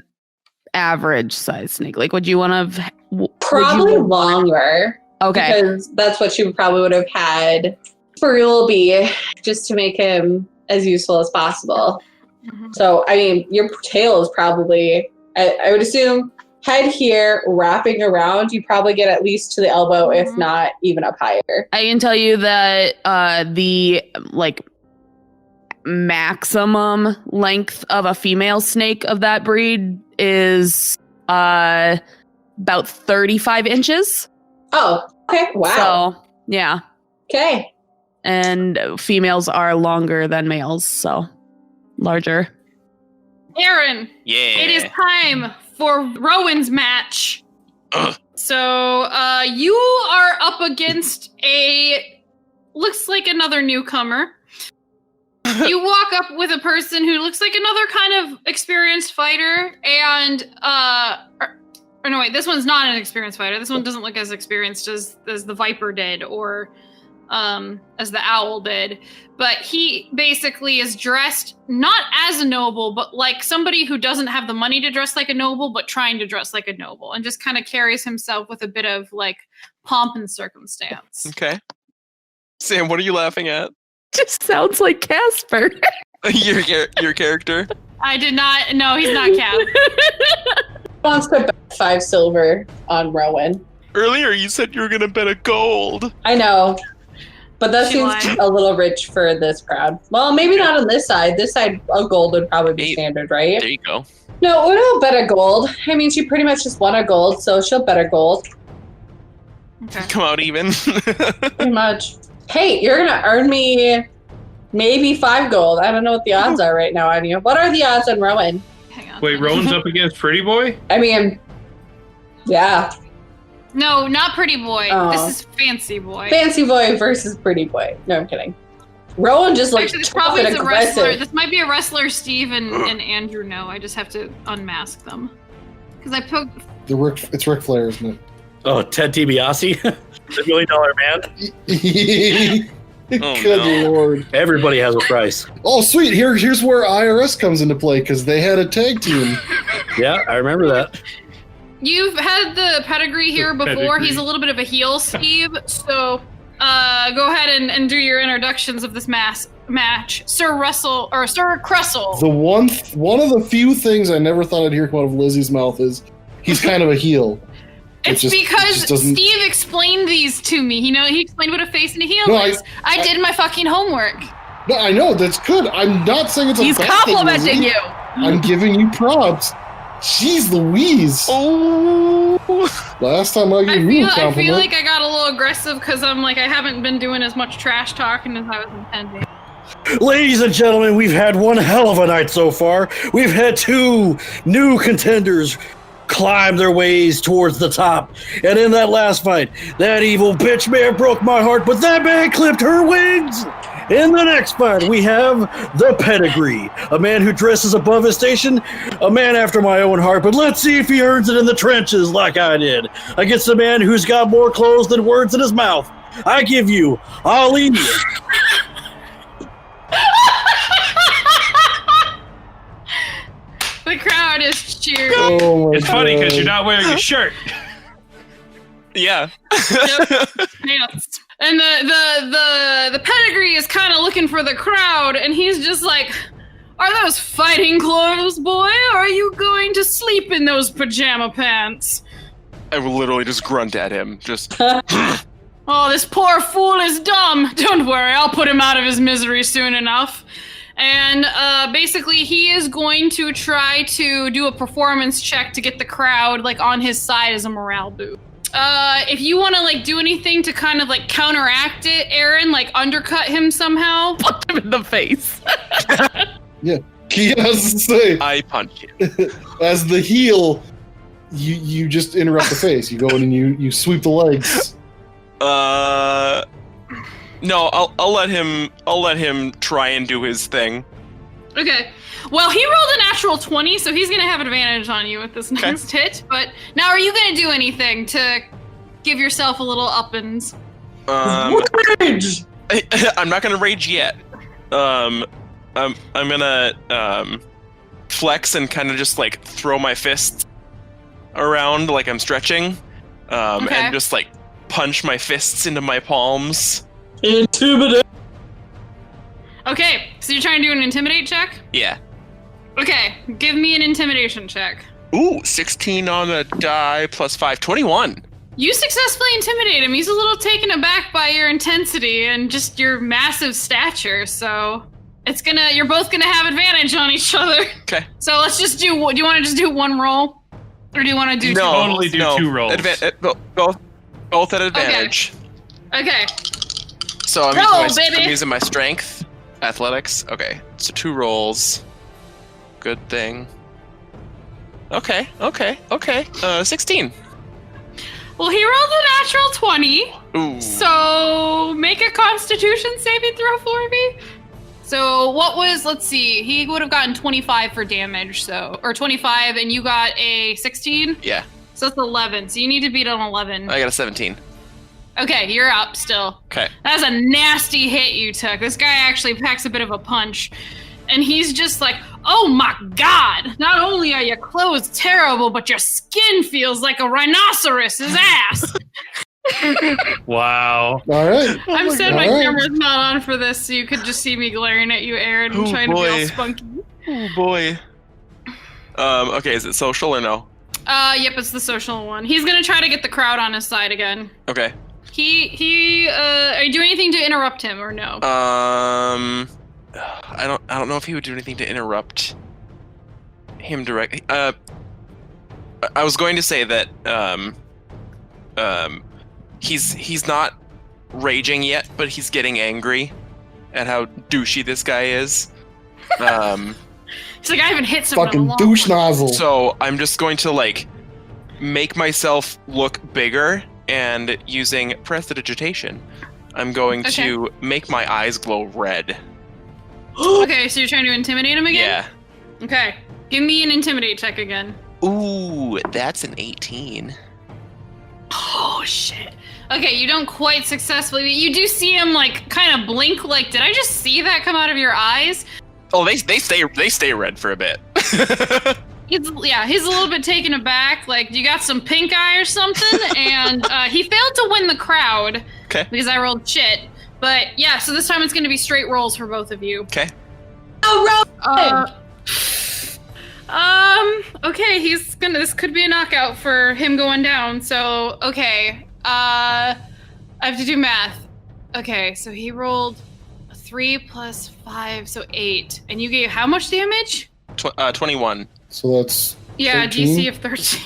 average size snake? Like, would you want to probably longer? Okay. Because that's what you probably would have had for Willoughby, just to make him as useful as possible. Mm-hmm. So, I mean, your tail is probably, I would assume, head here, wrapping around, you probably get at least to the elbow, if not even up higher. I can tell you that the like maximum length of a female snake of that breed is about 35 inches. Oh, okay. Wow. So, yeah. Okay. And females are longer than males, so larger. Aaron. Yeah. It is time for Rowan's match. So, you are up against looks like another newcomer. You walk up with a person who looks like another kind of experienced fighter, and or no, wait, this one's not an experienced fighter. This one doesn't look as experienced as the Viper did, or as the Owl did. But he basically is dressed not as a noble, but like somebody who doesn't have the money to dress like a noble, but trying to dress like a noble, and just kind of carries himself with a bit of like pomp and circumstance. Okay. Sam, what are you laughing at? Just sounds like Casper. your character? I did not. No, he's not Cap. Wants to bet 5 silver on Rowan. Earlier, you said you were going to bet a gold. I know, but that She seems lied. a little rich for this crowd. Well, maybe not on this side. This side, a gold would probably be standard, right? There you go. No, Una bet a gold. I mean, she pretty much just won a gold, so she'll bet a gold. Okay. Come out even. Pretty much. Hey, you're gonna earn me maybe 5 gold. I don't know what the odds are right now on you. What are the odds on Rowan? Hang on. Wait, Rowan's up against Pretty Boy? I mean, yeah. No, not Pretty Boy. Oh. This is Fancy Boy. Fancy boy versus pretty boy. No, I'm kidding. Rowan just looks Actually, this tough probably and is a wrestler. aggressive. This might be a wrestler Steve and Andrew know. I just have to unmask them. Because I poked... It's Ric Flair, isn't it? Oh, Ted DiBiase, the $1 Million Man. Oh, Good no. lord. Everybody has a price. Oh, sweet. Here's where IRS comes into play, because they had a tag team. Yeah, I remember that. You've had the pedigree here before. Pedigree. He's a little bit of a heel, Steve. So go ahead and do your introductions of this match. Sir Russell, or Sir Cressel. The one of the few things I never thought I'd hear come out of Lizzie's mouth is he's kind of a heel. It's It because just doesn't- Steve explained these to me. He explained what a face and a heel No, is. I did my fucking homework. No, I know, that's good. I'm not saying it's a He's bad thing, complimenting Lizzie. you. I'm giving you props. Jeez Louise. Oh. Last time I gave you a I feel compliment. like I got a little aggressive because I'm like, I haven't been doing as much trash talking as I was intending. Ladies and gentlemen, we've had one hell of a night so far. We've had 2 new contenders climb their ways towards the top. And in that last fight, that evil bitch may have broke my heart, but that man clipped her wings. In the next fight, we have the Pedigree, a man who dresses above his station, a man after my own heart, but let's see if he earns it in the trenches like I did, against a man who's got more clothes than words in his mouth. I give you Ali. The crowd is cheering. Oh my It's funny because God. you're not wearing a shirt. Yeah. Pants. And the Pedigree is kind of looking for the crowd, and he's just like, "Are those fighting clothes, boy? Or are you going to sleep in those pajama pants?" I will literally just grunt at him. Just Oh, this poor fool is dumb. Don't worry, I'll put him out of his misery soon enough. And basically, he is going to try to do a performance check to get the crowd like on his side as a morale boost. If you want to like do anything to kind of like counteract it, Aaron, like undercut him somehow. Punch him in the face. Yeah, he has to say, I punch you. as the heel, you just interrupt the face. You go in and you sweep the legs. No, I'll let him try and do his thing. Okay. Well, he rolled a natural 20, so he's gonna have advantage on you with this next hit. But now, are you gonna do anything to give yourself a little uppins? Rage! I'm not gonna rage yet. I'm gonna flex and kind of just like throw my fists around like I'm stretching, and just like punch my fists into my palms. Intimidate. Okay, so you're trying to do an intimidate check? Yeah. Okay, give me an intimidation check. Ooh, 16 on the die plus 5, 21. You successfully intimidate him. He's a little taken aback by your intensity and just your massive stature, so you're both gonna have advantage on each other. Okay. So let's just do you want to just do one roll? Or do you want to do two No, rolls? Totally do no. two rolls. Both at advantage. Okay. So I'm, Roll, using baby. I'm using my strength, athletics. Okay, so 2 rolls. Good thing. Okay. 16. Well, he rolled a natural 20. Ooh. So make a Constitution saving throw for me. So let's see, he would have gotten 25 for damage, or 25, and you got a 16? Yeah, So that's 11, so you need to beat an 11. I got a 17. Okay, you're up still. Okay. That's a nasty hit you took. This guy actually packs a bit of a punch. And he's just like, "Oh my god! Not only are your clothes terrible, but your skin feels like a rhinoceros's ass." Wow. All right. I'm sad my God. camera's not on for this, so you could just see me glaring at you, Aaron, and Oh, trying to be all boy. spunky. Oh boy. Okay, is it social or no? Yep, it's the social one. He's gonna try to get the crowd on his side again. Okay. Are you doing anything to interrupt him or no? I don't know if he would do anything to interrupt him directly. I was going to say that he's not raging yet, but he's getting angry at how douchey this guy is. He's like, I haven't hit someone in a Fucking long douche time." nozzle. So I'm just going to like make myself look bigger, and using prestidigitation, I'm going to make my eyes glow red. Okay, so you're trying to intimidate him again? Yeah. Okay. Give me an intimidate check again. Ooh, that's an 18. Oh, shit. Okay, you don't quite successfully, but you do see him, like, kind of blink, like, did I just see that come out of your eyes? Oh, they stay red for a bit. He's a little bit taken aback, like, you got some pink eye or something? And he failed to win the crowd. Okay. Because I rolled shit. But, yeah, so this time it's going to be straight rolls for both of you. Okay. Okay, this could be a knockout for him going down, so, okay. I have to do math. Okay, so he rolled 3 plus 5, so 8. And you gave how much damage? 21. So that's Yeah, 13? DC of 13.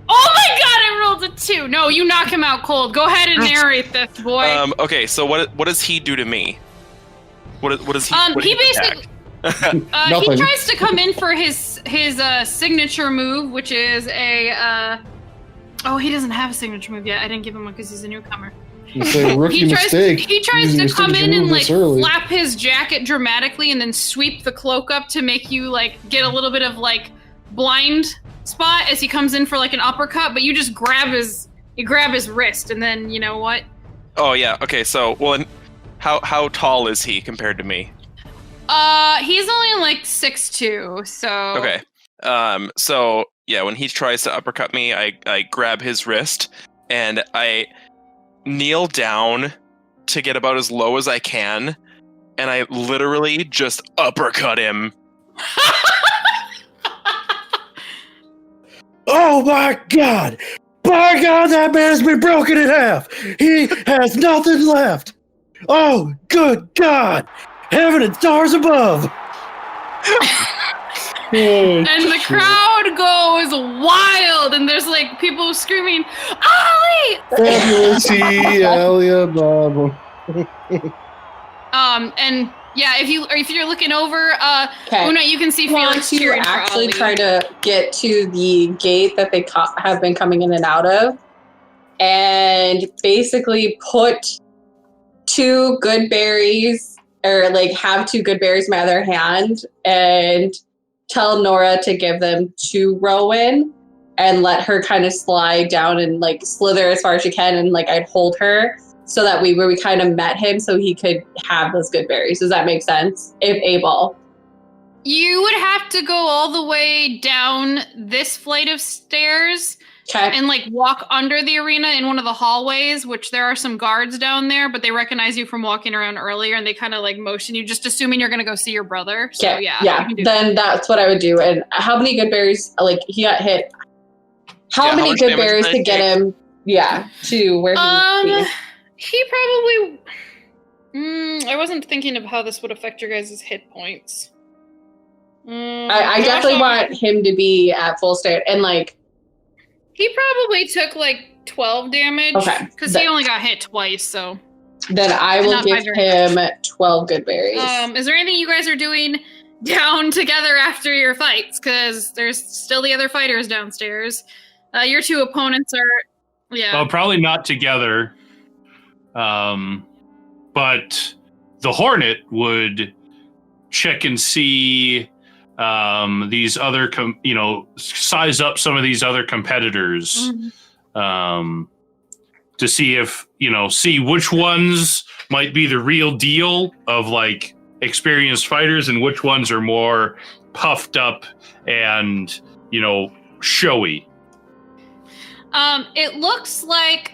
Oh my god, I rolled a 2! No, you knock him out cold. Go ahead and narrate this, boy. Okay, so what does he do to me? What does he? He basically, He Nothing. tries to come in for his signature move, which is a. Oh, he doesn't have a signature move yet. I didn't give him one because he's a newcomer. It's a rookie He tries mistake. to come in and like early. flap his jacket dramatically, and then sweep the cloak up to make you like get a little bit of like blind spot as he comes in for like an uppercut. But you just grab his wrist, and then you know what? Oh yeah. Okay. So well, how tall is he compared to me? He's only like 6'2", so Okay. So yeah, when he tries to uppercut me, I grab his wrist and I kneel down to get about as low as I can, and I literally just uppercut him. Oh my God! By God, that man has been broken in half. He has nothing left. Oh, good God! Heaven and stars above. and the crowd goes wild, and there's like people screaming, "Ollie!" Fabulous, Alia, Bob. And yeah, if you're looking over, Okay. Una, you can see Want Felix to cheering for actually Ollie. try to get to the gate that they have been coming in and out of, and basically put 2 good berries, or like have 2 good berries in my other hand, and tell Nora to give them to Rowan, and let her kind of slide down and like slither as far as she can, and like I'd hold her so that we kind of met him so he could have those good berries. Does that make sense? If able. You would have to go all the way down this flight of stairs Okay. and like walk under the arena in one of the hallways, which there are some guards down there, but they recognize you from walking around earlier, and they kind of like motion you, just assuming you're gonna go see your brother. So Okay. yeah. Yeah. you can do Then that's what I would do. And how many good berries? Like he got hit. How Yeah, how many much good damage berries did I to get take? him? Yeah, to where he. He probably. I wasn't thinking of how this would affect your guys' hit points. I Josh definitely Allen- want him to be at full state and like. He probably took like 12 damage. Okay. Because he only got hit twice, so. Then I will Not by give very him 12 good berries. Is there anything you guys are doing down together after your fights? Because there's still the other fighters downstairs. Your 2 opponents are. Yeah. Well, probably not together. But the Hornet would check and see these other, size up some of these other competitors to see if, see which ones might be the real deal of like experienced fighters and which ones are more puffed up and, showy. It looks like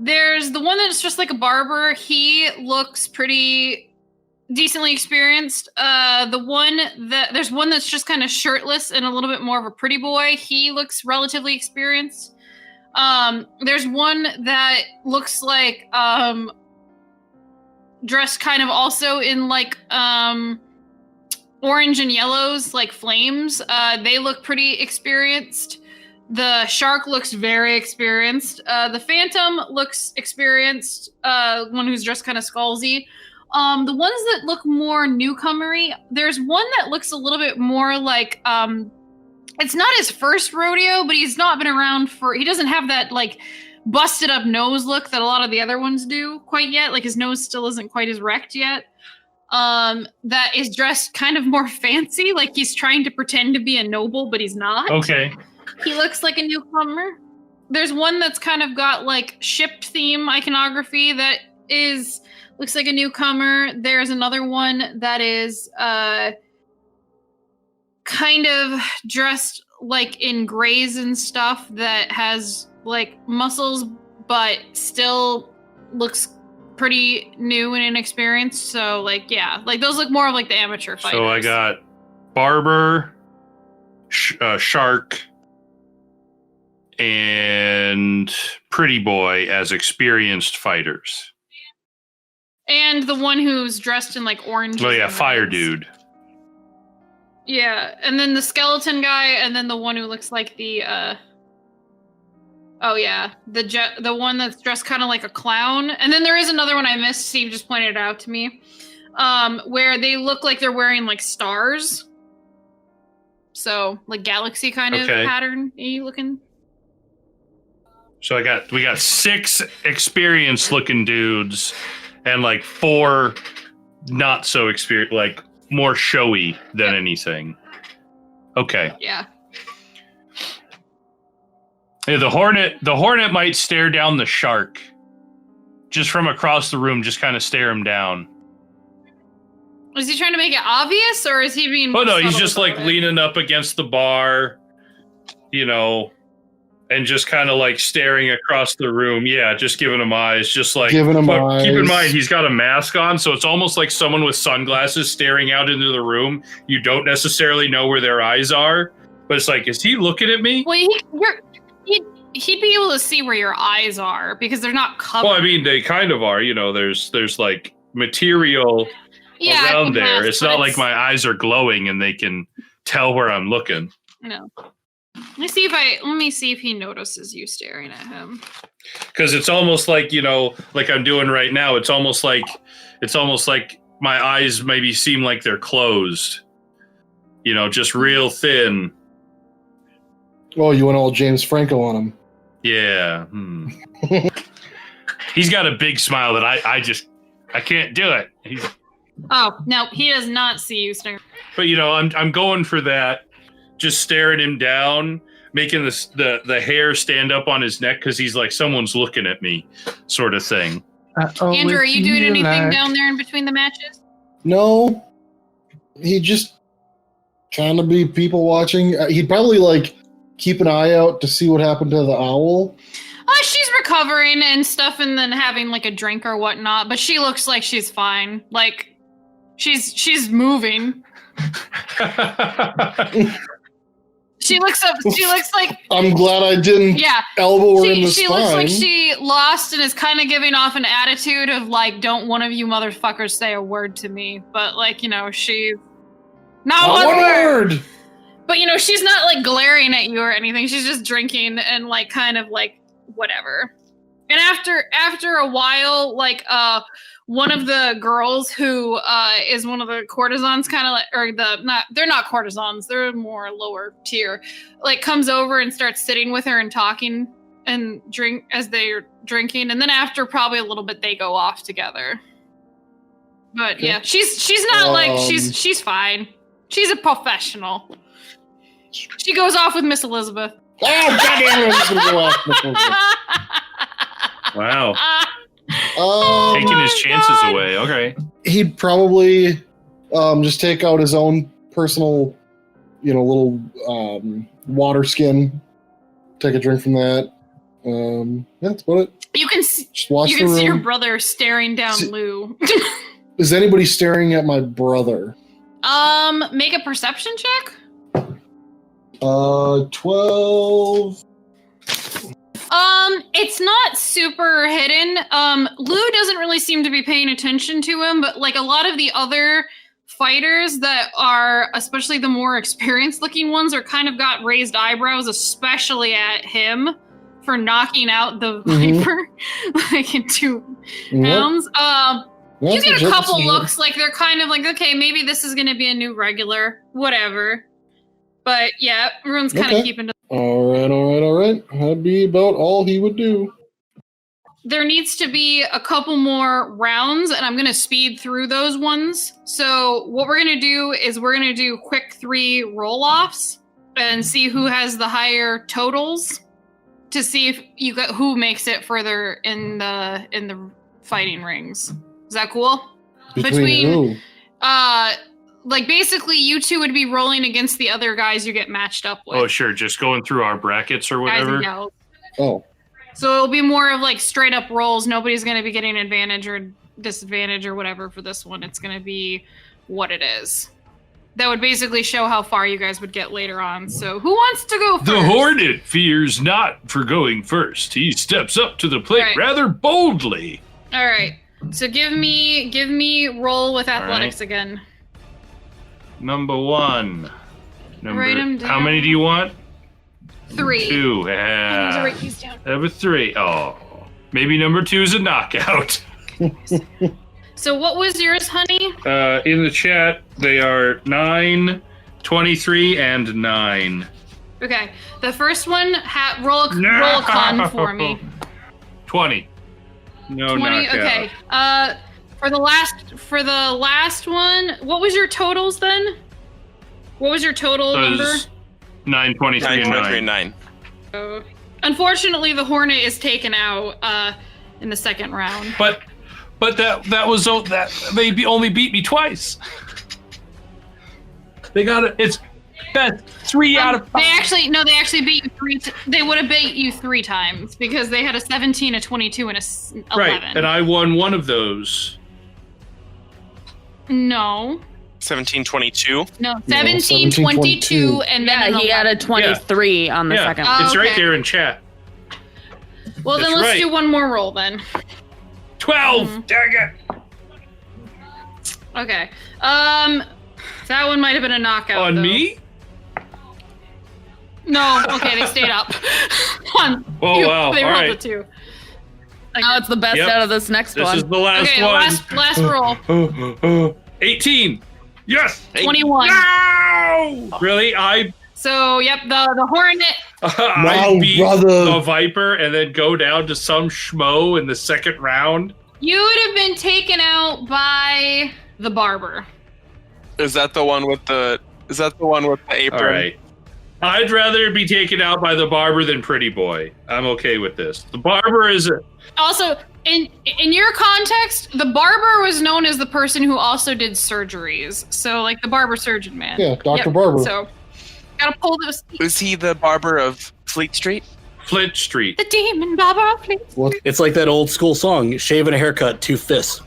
there's the one that's just like a barber. He looks pretty decently experienced. There's one that's just kind of shirtless and a little bit more of a pretty boy. He looks relatively experienced. There's one that looks like dressed kind of also in like orange and yellows, like flames. They look pretty experienced. The shark looks very experienced. The phantom looks experienced. One who's dressed kind of skullsy. The ones that look more newcomery, there's one that looks a little bit more like it's not his first rodeo, but he's not been around he doesn't have that like busted up nose look that a lot of the other ones do quite yet. Like his nose still isn't quite as wrecked yet. That is dressed kind of more fancy, like he's trying to pretend to be a noble, but he's not. Okay. He looks like a newcomer. There's one that's kind of got like ship theme iconography that looks like a newcomer. There's another one that is kind of dressed like in grays and stuff that has like muscles, but still looks pretty new and inexperienced. So like, yeah, like those look more of like the amateur fighters. So I got barber, shark, and pretty boy as experienced fighters. And the one who's dressed in like orange. Oh yeah, fire dude. Yeah, and then the skeleton guy, and then the one who looks like the oh yeah, the one that's dressed kind of like a clown. And then there is another one I missed. Steve just pointed it out to me. where they look like they're wearing like stars. So like galaxy kind of pattern. Are you looking? So we got 6 experienced looking dudes and like 4 not so experienced, like more showy than anything. Okay. Yeah. Yeah, the hornet might stare down the shark. Just from across the room, just kind of stare him down. Is he trying to make it obvious, or is he being... Oh, no, he's just, like, leaning up against the bar, you know, and just kind of, like, staring across the room. Yeah, just giving him eyes, just, like... Giving him eyes. Keep in mind, he's got a mask on, so it's almost like someone with sunglasses staring out into the room. You don't necessarily know where their eyes are, but it's like, is he looking at me? Well, he'd be able to see where your eyes are, because they're not covered. Well, I mean, they kind of are, you know, there's like, material... around there. It's not like my eyes are glowing and they can tell where I'm looking. No. Let me see if he notices you staring at him. Because it's almost like, you know, like I'm doing right now. It's almost like my eyes maybe seem like they're closed. You know, just real thin. Oh, you went all James Franco on him. Yeah. He's got a big smile that I can't do it. Oh, no, he does not see you staring. But, you know, I'm going for that. Just staring him down, making the hair stand up on his neck because he's like, someone's looking at me sort of thing. Andrew, are you doing anything down there in between the matches? No. He just trying to be people watching. He'd probably, like, keep an eye out to see what happened to the owl. She's recovering and stuff and then having, like, a drink or whatnot, but she looks like she's fine. Like... She's moving. She looks like... I'm glad I didn't elbow her in the spine. She looks like she lost and is kind of giving off an attitude of, like, don't one of you motherfuckers say a word to me. But, like, you know, she's... Not one word! But, you know, she's not, like, glaring at you or anything. She's just drinking and, like, kind of, like, whatever. And after a while, like, one of the girls who is one of the courtesans, kind of like, or they're not courtesans, they're more lower tier, like comes over and starts sitting with her and talking and drink as they're drinking, and then after probably a little bit they go off together. But yeah, she's not like she's fine. She's a professional. She goes off with Miss Elizabeth. Oh goddamn! I'm just gonna go off Miss Elizabeth. Wow. Taking his chances away. Okay. He'd probably just take out his own personal, you know, little water skin. Take a drink from that. That's about it. You can see your brother staring down Llew. Is anybody staring at my brother? Make a perception check. 12. It's not super hidden. Llew doesn't really seem to be paying attention to him, but like a lot of the other fighters that are, especially the more experienced looking ones, are kind of got raised eyebrows, especially at him for knocking out the Viper like in 2 rounds. You get a couple looks like they're kind of like, okay, maybe this is going to be a new regular, whatever. But yeah, everyone's kind of keeping to. All right. That'd be about all he would do. There needs to be a couple more rounds, and I'm going to speed through those ones. So what we're going to do is we're going to do quick 3 roll-offs and see who has the higher totals to see if you got who makes it further in the fighting rings. Is that cool? Between who? Like basically you two would be rolling against the other guys you get matched up with. Oh, sure. Just going through our brackets or whatever. Oh. So it'll be more of like straight up rolls. Nobody's going to be getting advantage or disadvantage or whatever for this one. It's going to be what it is. That would basically show how far you guys would get later on. So who wants to go first? The Hornet fears not for going first. He steps up to the plate rather boldly. All right. So give me roll with athletics again. Number 1. Write them down. How many do you want? 3. 2. I need to write these down. Number 3. Oh, maybe number 2 is a knockout. So what was yours, honey? In the chat, they are 9, 23, and 9. Okay. The first one, roll a con for me. 20. No 20. knockout. Okay. For the last one, what was your totals then? What was your total number? 9, 23, 9, and 9. 9. Unfortunately, the Hornet is taken out in the second round. But that was that they only beat me twice. They got it. It's best 3 out of 5. They actually beat you 3. They would have beat you 3 times because they had a 17, a 22, and a 11. Right, and I won one of those. No. 17, 22. No, 17, 22, and then Yeah, he had a 23 on the second one. It's right okay. there in chat. Well, then That's let's right. do one more roll then. 12. Dang it. Okay. That one might have been a knockout. On though. me? No. Okay, they stayed up. One. Oh, wow. They All rolled right. a 2. Now it's the best Yep. out of this next This one. is the last Okay, one. last roll. 18. Yes. 21. No! Really? So, yep, the Hornet. I beat brother. the Viper and then go down to some schmo in the second round. You would have been taken out by the Barber. Is that the one with the apron? All right. I'd rather be taken out by the Barber than Pretty Boy. I'm okay with this. The Barber is Also, in your context, the Barber was known as the person who also did surgeries. So, like the barber surgeon man. Yeah, Dr. Barber. So, gotta pull those. Is he the barber of Fleet Street? Flint Street. The demon barber, please. What? It's like that old school song, shave and a haircut, 2 fists.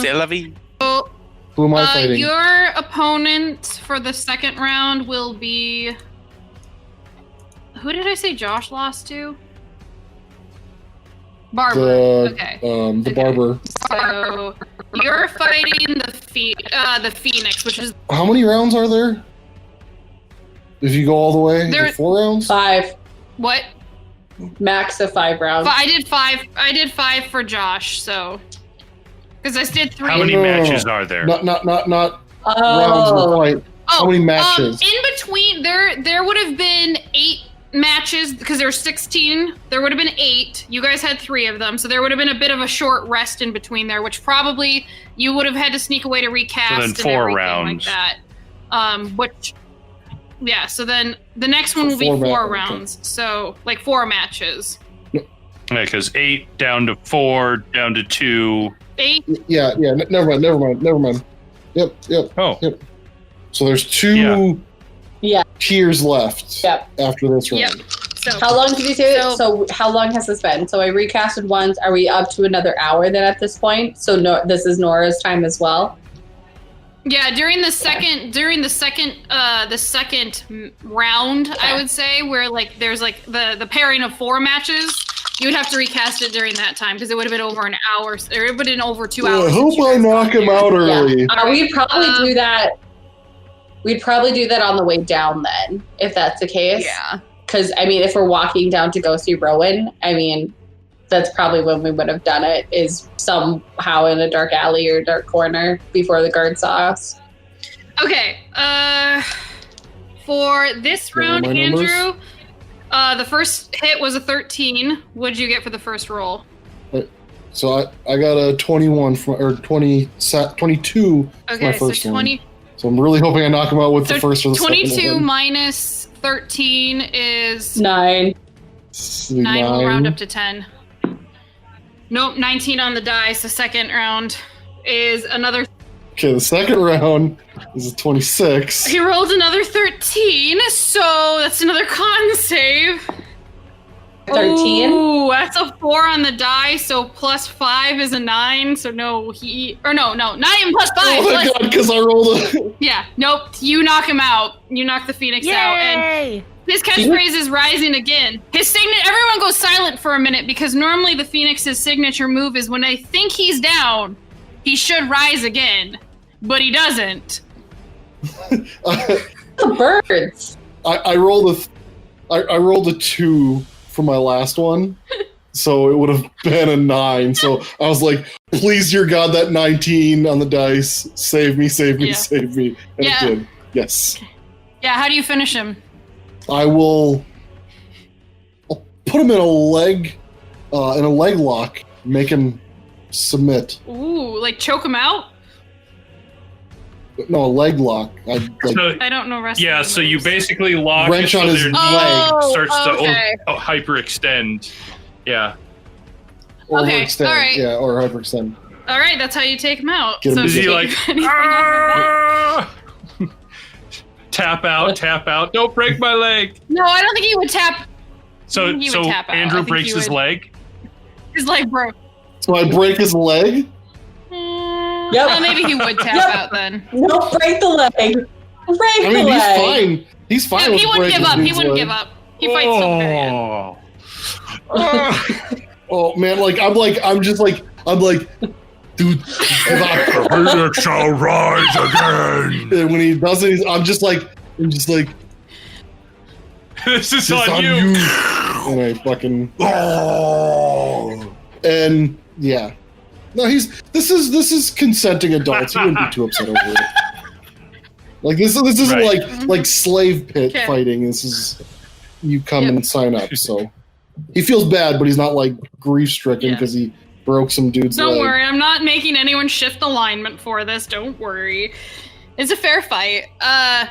C'est la vie. So, Who am I fighting? your opponent for the second round will be. Who did I say Josh lost to? Barber. Okay. The barber. So you're fighting the Phoenix, which is How many rounds are there? If you go all the way, There- 4 rounds? 5. what? Max of 5 rounds. I did 5. I did 5 for Josh. So because I did 3. How many No. matches are there? Not rounds of Oh, fight. How many matches? In between, there would have been 8 matches because there were 16. There would have been 8. You guys had 3 of them, so there would have been a bit of a short rest in between there, which probably you would have had to sneak away to recast. So then and 4 everything rounds. like that. Which, yeah. So then the next one will be 4 4 okay. rounds. So like 4 matches. Because 8 down to 4 down to 2. 8. Yeah, never mind. Yep. Oh, Yep. So there's 2 Yeah. tiers left Yep. after this round. Yep. So How long did you say? So- So how long has this been? So I recasted once. Are we up to another hour then at this point? So no, this is Nora's time as well. yeah, during the second round, I would say, where like there's like the pairing of 4 matches, you would have to recast it during that time because it would have been over an hour, or it would have been over 2 hours. I since hope you I guys knock got him there. out early. Or we'd probably Um, do that. We'd probably do that on the way down then, if that's the case. Yeah. Because I mean, if we're walking down to go see Rowan, I mean, that's probably when we would have done it. Is somehow in a dark alley or dark corner before the guard saw us. Okay. For this round, my numbers? Andrew, the first hit was a 13. What'd you get for the first roll? So I got a 21 or 22 for my Okay, so first one. 20. So I'm really hoping I knock him out with So the first or the 22 second one. minus 13 is 9. 9. We'll round up to 10. Nope, 19 on the dice. The second round is another. Okay, the second round is a 26. He rolled another 13, so that's another con save. 13. Ooh, that's a 4 on the die, so plus 5 is a 9. So no, not even plus 5. Oh my plus- god, because I rolled a... Yeah, nope. You knock him out. You knock the Phoenix out, and his catchphrase is rising again. His signature. Everyone goes silent for a minute because normally the Phoenix's signature move is when they think he's down, he should rise again, but he doesn't. The birds. I rolled a 2 for my last one. so it would have been a 9. So I was like, please, dear God, that 19 on the dice. Save me, save me, Yeah. save me. And Yeah. it did. Yes. Yeah, how do you finish him? I'll put him in a leg lock, make him submit. Ooh, like choke him out? No, a leg lock. So, I don't know wrestling. yeah, so you moves. basically lock Wrench it so on his their leg. starts okay. to hyperextend. Yeah. Or Okay, overextend. all right. Yeah, or hyperextend. All right, that's how you take him out. Get him So to Is he take like, anything off of that- tap out, don't break my leg. No, I don't think he would tap. So He would tap out. I Andrew think breaks he his would- leg. His leg broke. So I break his leg? Yep. Well, maybe he would tap Yep. out then. No, break the leg. Break I the mean, leg. he's fine. He's fine with He wouldn't breaking give up. He dude's wouldn't leg. give up. He fights till the very end. Oh man, I'm like, dude, give up. It shall rise again. And when he does it, I'm just like, This is it's on on you. you. And I fucking, and yeah. No, this is consenting adults. He wouldn't be too upset over it. Like this isn't Right. like slave pit Okay. fighting. This is you come and sign up. So he feels bad, but he's not like grief stricken Yeah. because he broke some dude's Don't leg. worry, I'm not making anyone shift alignment for this. Don't worry. It's a fair fight.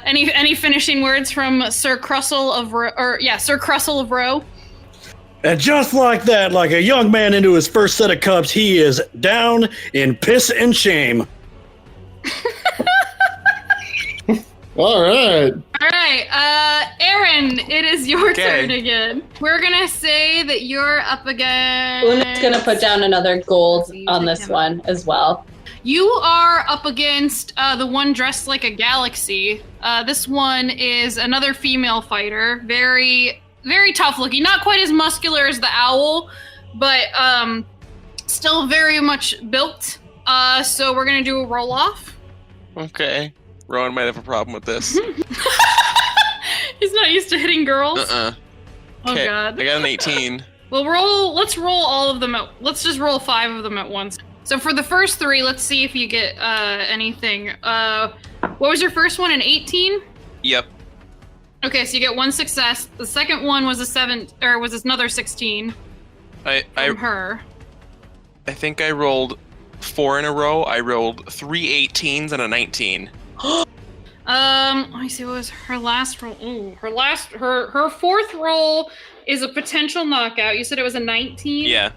Any finishing words from Sir Crussell of Sir Crussell of Roe? And just like that, like a young man into his first set of cups, he is down in piss and shame. All right. All right, Aaron, it is your Okay. turn again. We're gonna say that you're up against. Una's gonna put down another gold on this one as well. You are up against the one dressed like a galaxy. This one is another female fighter, very, very tough looking. Not quite as muscular as the owl, but still very much built. So we're gonna do a roll off. Okay. Rowan might have a problem with this. He's not used to hitting girls. Oh Oh god. I got an 18. Well, let's roll all of them let's just roll 5 of them at once. So for the first 3, let's see if you get anything. What was your first one, an 18? Yep. Okay, so you get 1 success. The second one was a 7, or was another 16 from her. I think I rolled 4 in a row. I rolled 3 18s and a 19. Let me see, what was her last roll? Ooh, her fourth roll is a potential knockout. You said it was a 19? Yeah.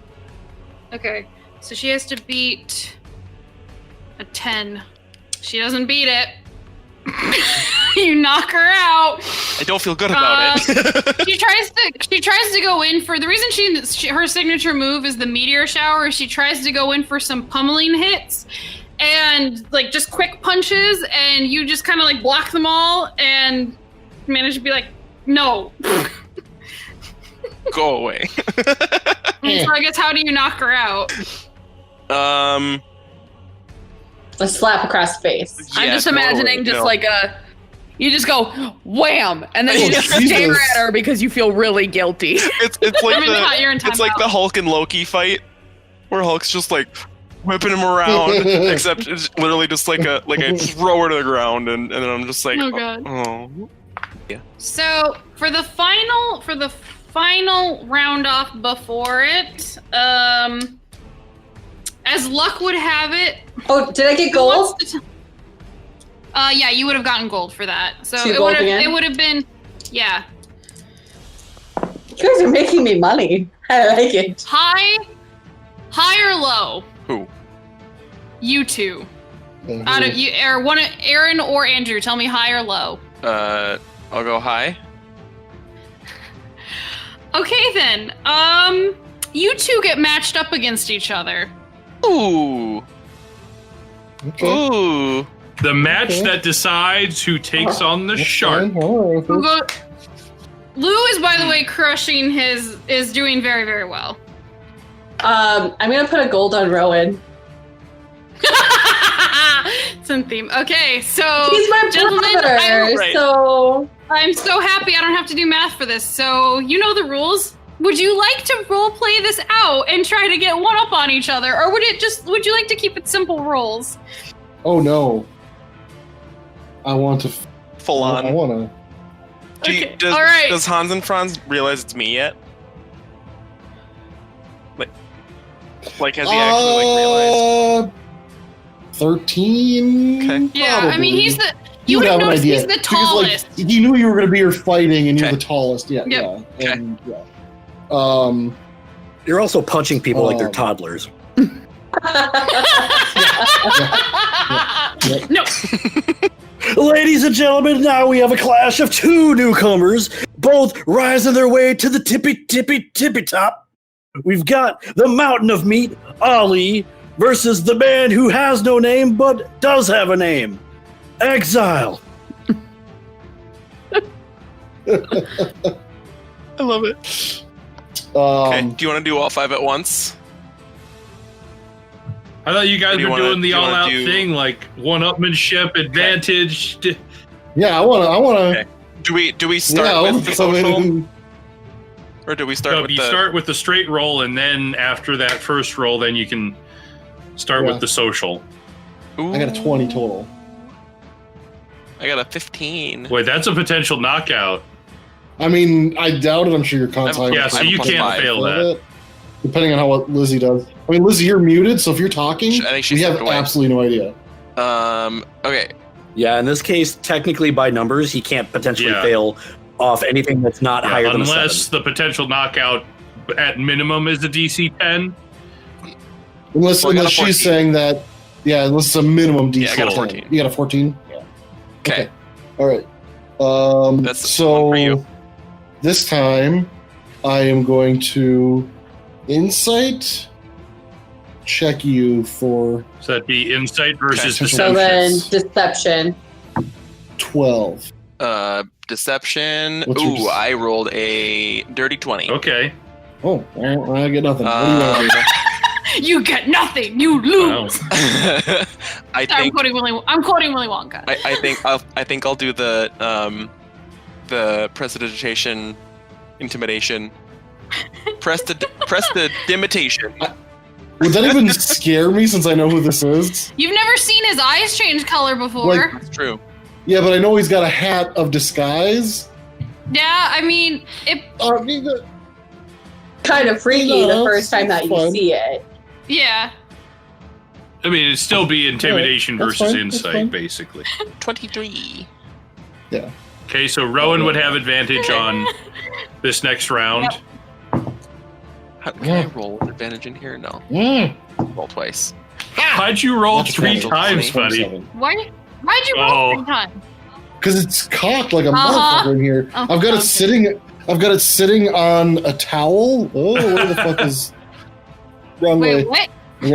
Okay, so she has to beat a 10. She doesn't beat it. You knock her out. I don't feel good about it. She tries to go in for the reason her signature move is the meteor shower. She tries to go in for some pummeling hits and like just quick punches, and you just kind of like block them all and manage to be like, no. Go away. And so I guess how do you knock her out? A slap across the face. I'm yeah, just imagining totally. just No. like you just go wham, and then Oh, you just Jesus. stare at her because you feel really guilty. It's like You're in it's like timeout. the Hulk and Loki fight, where Hulk's just like whipping him around, except it's literally just like I throw her to the ground, and then I'm just like, Oh, God. oh. So for the final round off before it, as luck would have it. Oh, did I get who wants gold? to yeah, you would have gotten gold for that. So 2 it gold would again? have been, yeah, You guys are making me money. I like it. high or low. Who? You two. Out of you, or one, Aaron or Andrew. Tell me high or low. I'll go high. Okay then. You two get matched up against each other. Ooh. Okay. Ooh. The match Okay. that decides who takes on the shark. Who go? Llew is, by the way, crushing is doing very, very well. I'm gonna put a gold on Rowan. It's in theme. Okay, so He's my gentlemen, brother, Right. so I'm so happy I don't have to do math for this. So you know the rules. would you like to role play this out and try to get one up on each other, or would you like to keep it simple rolls? Oh no. I want to Full on. I want Okay, all right. Does Hans and Franz realize it's me yet? Like has to. he actually realized? 13. Okay. Yeah, I mean, he's the. You would would have have an noticed idea. he's the Because, tallest. he knew you were going to be here fighting, and you're Okay. the tallest. Yeah, Yep. yeah. Okay. And, yeah. You're also punching people like they're toddlers. No. Ladies and gentlemen, now we have a clash of two newcomers, both rising their way to the tippy top. We've got the Mountain of Meat, Ali, versus the man who has no name but does have a name, Exile. I love it. Okay. Do you want to do all 5 at once? I thought you guys Do you were wanna- doing the do you wanna all-out do- thing, like one-upmanship, advantage. Yeah, I want to. Okay. Do we start with the social, or do we start No, with you the? start with the straight roll, and then after that first roll, then you can start Yeah. with the social. Ooh, I got a 20 total. I got a 15. Wait, that's a potential knockout. I mean, I doubt it. I'm sure your con's higher. Yeah, so I'm you plus can't 5. fail that. Depending on what Lizzie does. I mean, Lizzie, you're muted, so if you're talking, I think she we have stepped away. absolutely no idea. Okay. Yeah, in this case, technically by numbers, he can't potentially Yeah. fail off anything that's not Yeah, higher than a unless 7. the potential knockout at minimum is a DC 10. Unless, Well, I got unless a 14. she's saying that, yeah, unless it's a minimum DC. Yeah, I got a 10. 14. You got a 14? Okay. All right. That's so one for you. this time, I am going to insight check you for So that'd be insight versus Okay. So then, deception. deception. 12. Deception. What's your Ooh, dece- I rolled a dirty 20. Okay. Oh, I get nothing. What do you want to do? You get nothing. You lose. Wow. I I'm think quoting Willy Wonka. I think I'll do the prestidigitation, intimidation, prestidigitation. Would that even scare me since I know who this is? You've never seen his eyes change color before. Like- That's true. Yeah, but I know he's got a hat of disguise. Yeah, I mean, it. I mean, Kind of freaky No, the first time that you fun. see it. Yeah. I mean, it'd still be intimidation That's versus fine, that's insight, fine. basically. 23. Okay, so Rowan would have advantage on this next round. How, can I roll with advantage in here? No. Roll twice. How'd you roll That's 3 20, times, buddy? 27. Why'd you roll Oh. 3 times? Because it's cocked like a Uh-huh. motherfucker in here. Oh, I've got it okay. sitting. I've got it sitting on a towel. Oh, where the fuck is wrong way? Wait, what? I've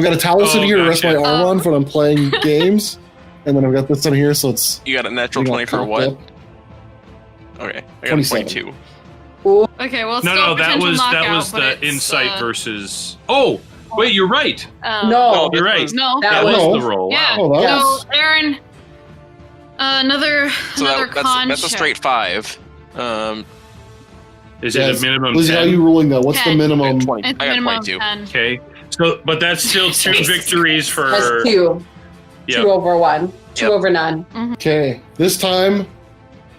got a towel Oh, sitting here to rest my gotcha. arm on when I'm playing games, and then I've got this on here, so it's You got a natural you know, 20 for cocked what? up. Okay. I got a 27. 22. Okay, well, it's No, still a no, that potential was knockout, but the it's, insight versus. Oh, wait, you're right. No, You're right. No. That That was was- the roll. Yeah. Oh, that So, was- Aaron, another So con that's a check. straight 5. Is it Yes. a minimum Lizzie, how are 10? you ruling that? What's 10. the I minimum? got 20. It's I got minimum 22. 10. Okay, so but that's still 2 victories for. that's 2. Yep. 2 over 1. 2 Yep. over none. Okay, this time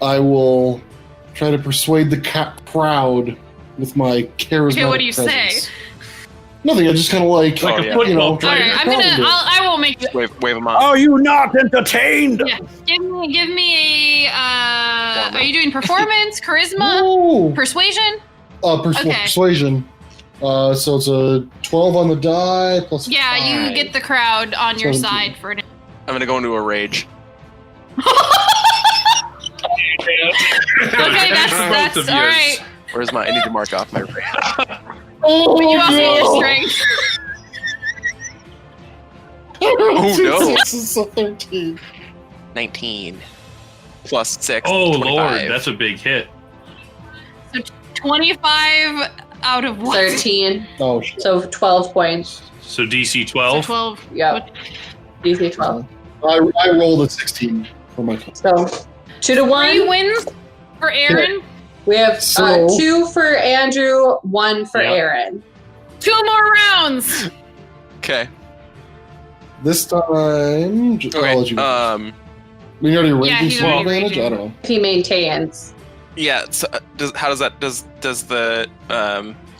I will try to persuade the crowd with my charismatic Okay, what do you presence. say? Nothing. I just kind of like, Like Oh, a yeah. football you know, All player. right, Probably. I will make you. Wave them out. Are you not entertained? Yeah. Give me a. Are you doing performance, charisma, Ooh. persuasion? Okay. Persuasion. So it's a 12 on the die plus Yeah, 5. you get the crowd on your 17. side for an. I'm gonna go into a rage. Okay, that's Both of all yous. right. Where's my? I need to mark off my rage. Oh, You also need no. your strength. Oh, no. This is a 13. 19 plus 6. Oh 25. lord, that's a big hit. 25 out of what? 13. Oh, shit. So 12 points. So DC So 12. 12. Yep. DC 12. I rolled a 16 for my. So 2 to 3 1. wins for Aaron. We have So- 2 for Andrew, 1 for Yeah. Aaron. 2 more rounds. Okay. This time, I'll let you go. We already Yeah, raging he's some already advantage? raging. I don't know. If he maintains. Yeah. So, does the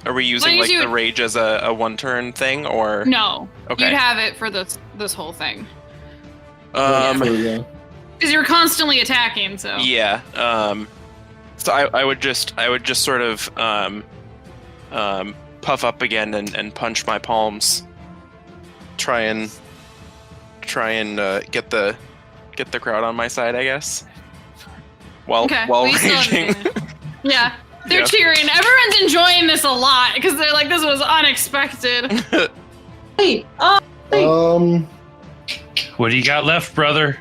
are we using long as like you- the rage as a 1-turn thing or? No, Okay. you'd have it for this whole thing Um. because you're constantly attacking. So Yeah. So I would just sort of puff up again and punch my palms. Try and get the crowd on my side, I guess. While we still have raging. advantage. Yeah, they're Yeah. cheering. Everyone's enjoying this a lot because they're like, this was unexpected. Hey, What do you got left, brother?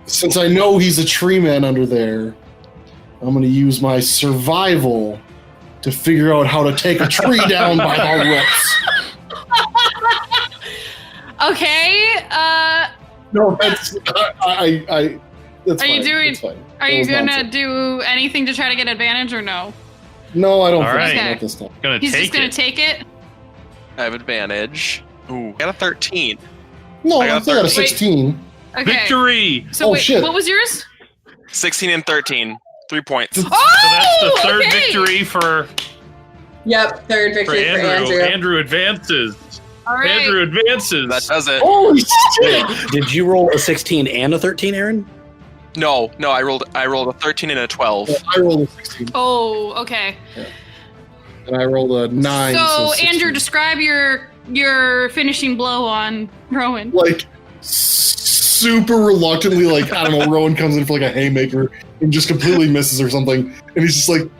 Since I know he's a tree man under there, I'm going to use my survival to figure out how to take a tree down by the roots. Okay. No, that's I. That's Are you fine. doing- That's fine. Are That you was gonna nonsense. do anything to try to get advantage or no? No, I don't All think right. so. Okay. Not this time. Gonna He's take just gonna it. take it. I have advantage. Ooh, I got a 13. No, I got I still got a 13. 16. Okay. Victory! So Oh, wait, shit. what was yours? 16 and 13. 3 points. Oh, So that's the third okay. victory for Yep, third victory for Andrew. Andrew advances. All right. Andrew advances. That does it. Holy shit! Did you roll a 16 and a 13, Aaron? No, I rolled a 13 and a 12. I rolled a 16, Oh, okay. and I rolled a 9. So, 16. Andrew, describe your finishing blow on Rowan. Like, super reluctantly, like, I don't know, Rowan comes in for like a haymaker and just completely misses or something, and he's just like,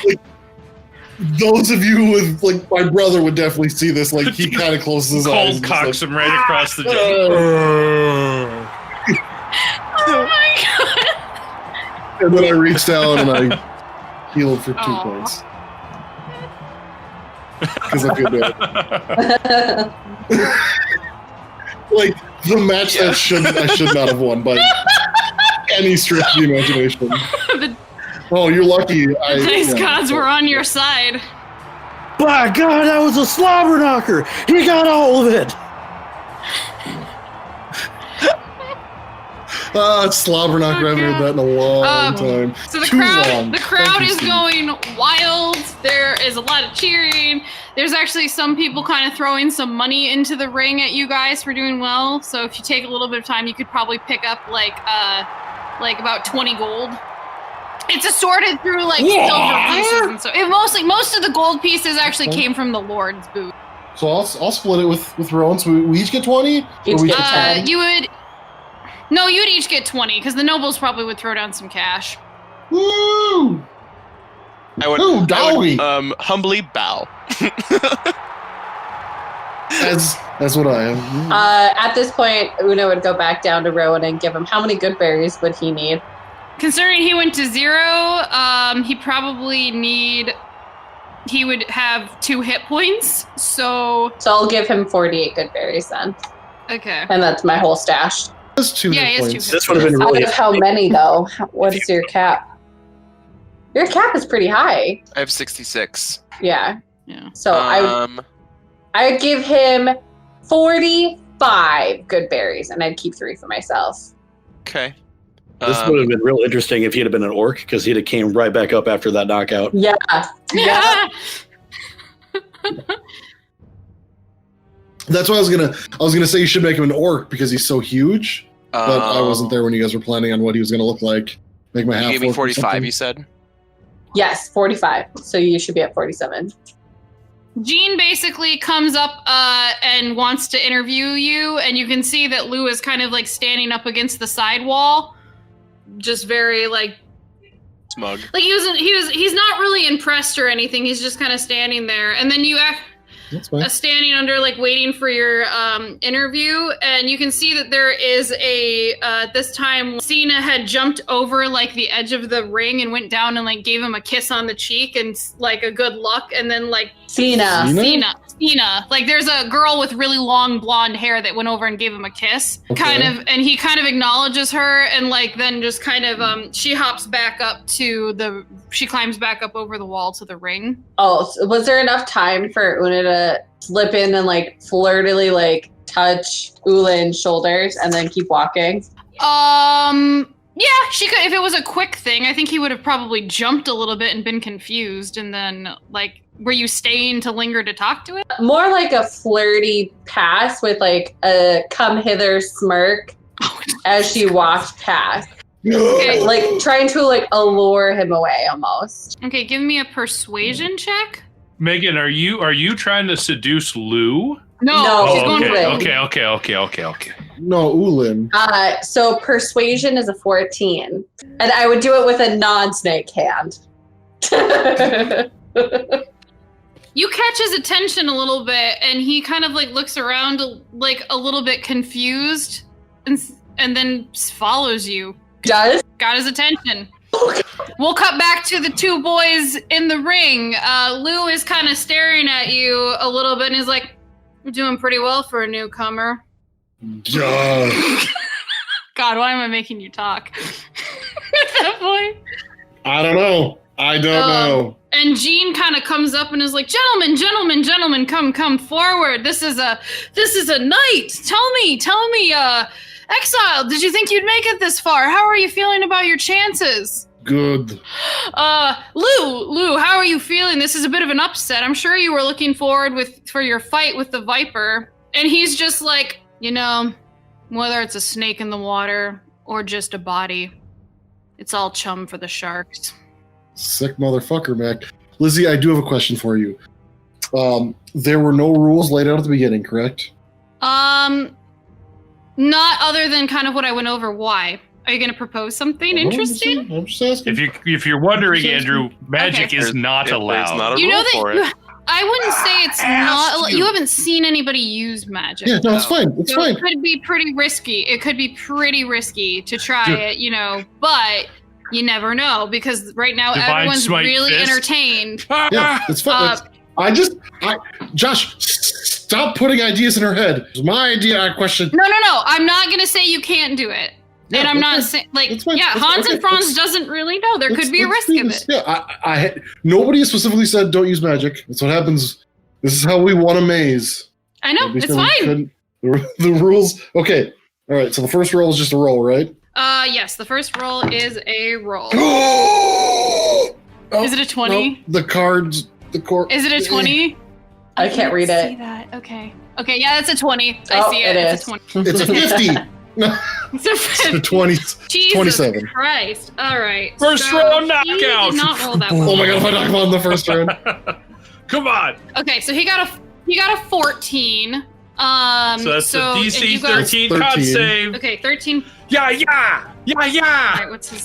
like, those of you with, like, my brother would definitely see this, like, he kind of closes his eyes. Cold and just cocks like, him right across the jaw. Oh my god. and then I reached down and I healed for 2 Aw. points. Because I feel bad. Like, the match that I should not have won by any stretch of the imagination. The Oh, you're lucky. dice gods were on your side. By God, that was a slobber knocker! He got all of it! Slobberknocker. I haven't heard that in a long time. So the Too crowd, long. the crowd Thank you, is Steve. going wild. There is a lot of cheering. There's actually some people kind of throwing some money into the ring at you guys for doing well. So if you take a little bit of time, you could probably pick up like about 20 gold. It's assorted through like silver pieces and so. Most of the gold pieces actually came from the Lord's booth. So I'll split it with Rowan. So we each get 20? Or Each we get get 10. You'd each get 20 because the nobles probably would throw down some cash. Woo! I would, Ooh, doggy. humbly bow. That's what I am. At this point, Una would go back down to Rowan and give him how many good berries would he need? Considering he went to 0, he would have 2 hit points. So So I'll give him 48 good berries then. okay. And that's my whole stash. That's 2 Yeah, hit he has 2 points. hit This would have been Out really. of how many though? What is your cap? Your cap is pretty high. I have 66. Yeah. Yeah. So I would give him 45 good berries, and I'd keep 3 for myself. Okay. This would have been real interesting if he'd have been an orc, because he'd have came right back up after that knockout. Yeah. Yeah. That's why I was gonna say you should make him an orc because he's so huge. But I wasn't there when you guys were planning on what he was gonna look like. Make my half. You gave me orc or 45, something. you said? Yes, 45. So you should be at 47. Jean basically comes up and wants to interview you, and you can see that Llew is kind of like standing up against the side wall, just very like Smug. he's not really impressed or anything. He's just kind of standing there, and then you That's fine. standing under like waiting for your interview, and you can see that there is a this time Cena had jumped over like the edge of the ring and went down and like gave him a kiss on the cheek and like a good luck, and then like Cena. Cena? Tina. Like there's a girl with really long blonde hair that went over and gave him a kiss. Okay. And he kind of acknowledges her and like then just kind of she hops back up to she climbs back up over the wall to the ring. Oh, so was there enough time for Una to slip in and like flirtily like touch Ualan's shoulders and then keep walking? Yeah, she could. If it was a quick thing, I think he would have probably jumped a little bit and been confused. And then, like, were you staying to linger to talk to it? More like a flirty pass with like a come hither smirk as she walked past. Okay. Like trying to like allure him away almost. Okay, give me a persuasion check. Megan, are you trying to seduce Llew? No, she's going okay. No, Ualan. So persuasion is a 14. And I would do it with a non-snake hand. You catch his attention a little bit, and he kind of like looks around like a little bit confused, and then follows you. Does? Got his attention. We'll cut back to the two boys in the ring. Llew is kind of staring at you a little bit, and he's like, "You're doing pretty well for a newcomer." God. God, why am I making you talk at that point? I don't know. And Jean kind of comes up and is like, gentlemen, come forward. This is a knight. Tell me, Exile, did you think you'd make it this far? How are you feeling about your chances? Good. Llew, how are you feeling? This is a bit of an upset. I'm sure you were looking forward for your fight with the Viper. And he's just like, whether it's a snake in the water or just a body, it's all chum for the sharks. Sick motherfucker, Mac. Lizzie, I do have a question for you. There were no rules laid out at the beginning, correct? Not other than kind of what I went over. Why? Are you going to propose something interesting? I'm just asking. If you're wondering, Andrew, magic is not allowed. There's not a rule for it. I wouldn't say it's not. You haven't seen anybody use magic. Yeah, no, it's fine. It's fine. It could be pretty risky. It could be pretty risky to try it, but you never know because right now Divine everyone's smite really fist. entertained. Yeah, it's fine. Josh, stop putting ideas in her head. It's my idea. I question. No. I'm not going to say you can't do it. Yeah, and I'm not fine. saying, It's fine. Hans and Franz doesn't really know. There could be a risk of it. Yeah, nobody specifically said don't use magic. That's what happens. This is how we won a maze. I know. It's fine. The rules. Okay. All right. So the first roll is just a roll, right? Yes. The first roll is a roll. Oh, Is it a 20? no, the cards. Is it a 20? I can't read it. See that. Okay, yeah, that's a 20. I Oh, see it. it It's is. a 20. It's a 50. No, It's a it's a 50. 20. Jesus 27. Christ. All right. First so round he did knockout. not roll that Oh well. my god! If I knock him out in the first round. Come on. Okay, so he got a 14. So that's the and DC you got- 13 con 13. save. Okay, 13. Yeah. All right, what's his?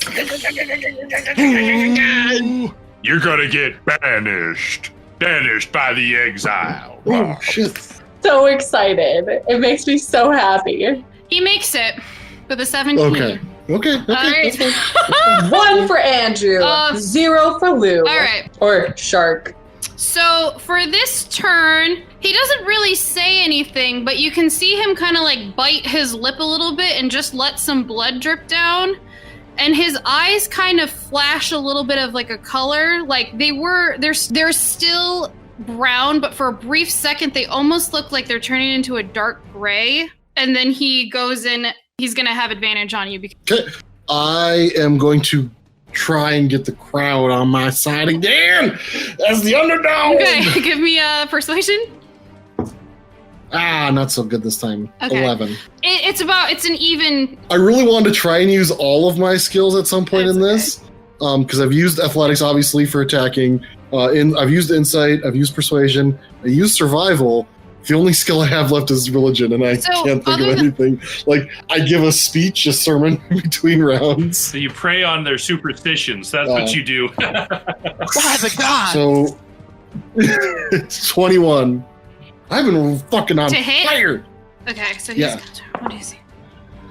You're gonna get banished by the exile. Oh shit! So excited. It makes me so happy. He makes it with a 17. Okay. right. That's fine. 1 for Andrew, 0 for Llew. All right. Or Shark. So for this turn, he doesn't really say anything, but you can see him kind of like bite his lip a little bit and just let some blood drip down. And his eyes kind of flash a little bit of like a color. Like they're still brown, but for a brief second, they almost look like they're turning into a dark gray. And then he goes in, he's going to have advantage on you. Okay. I am going to try and get the crowd on my side again as the underdog. Okay, give me a persuasion. Not so good this time. Okay. 11. It's an even. I really wanted to try and use all of my skills at some point in this, because I've used athletics obviously for attacking. I've used insight. I've used persuasion. I used survival. The only skill I have left is religion, and I can't think of anything. Like, I give a speech, a sermon between rounds. So you prey on their superstitions. That's what you do. So it's 21. I've been fucking on To hit? fire. Okay, so he's Yeah. what is he?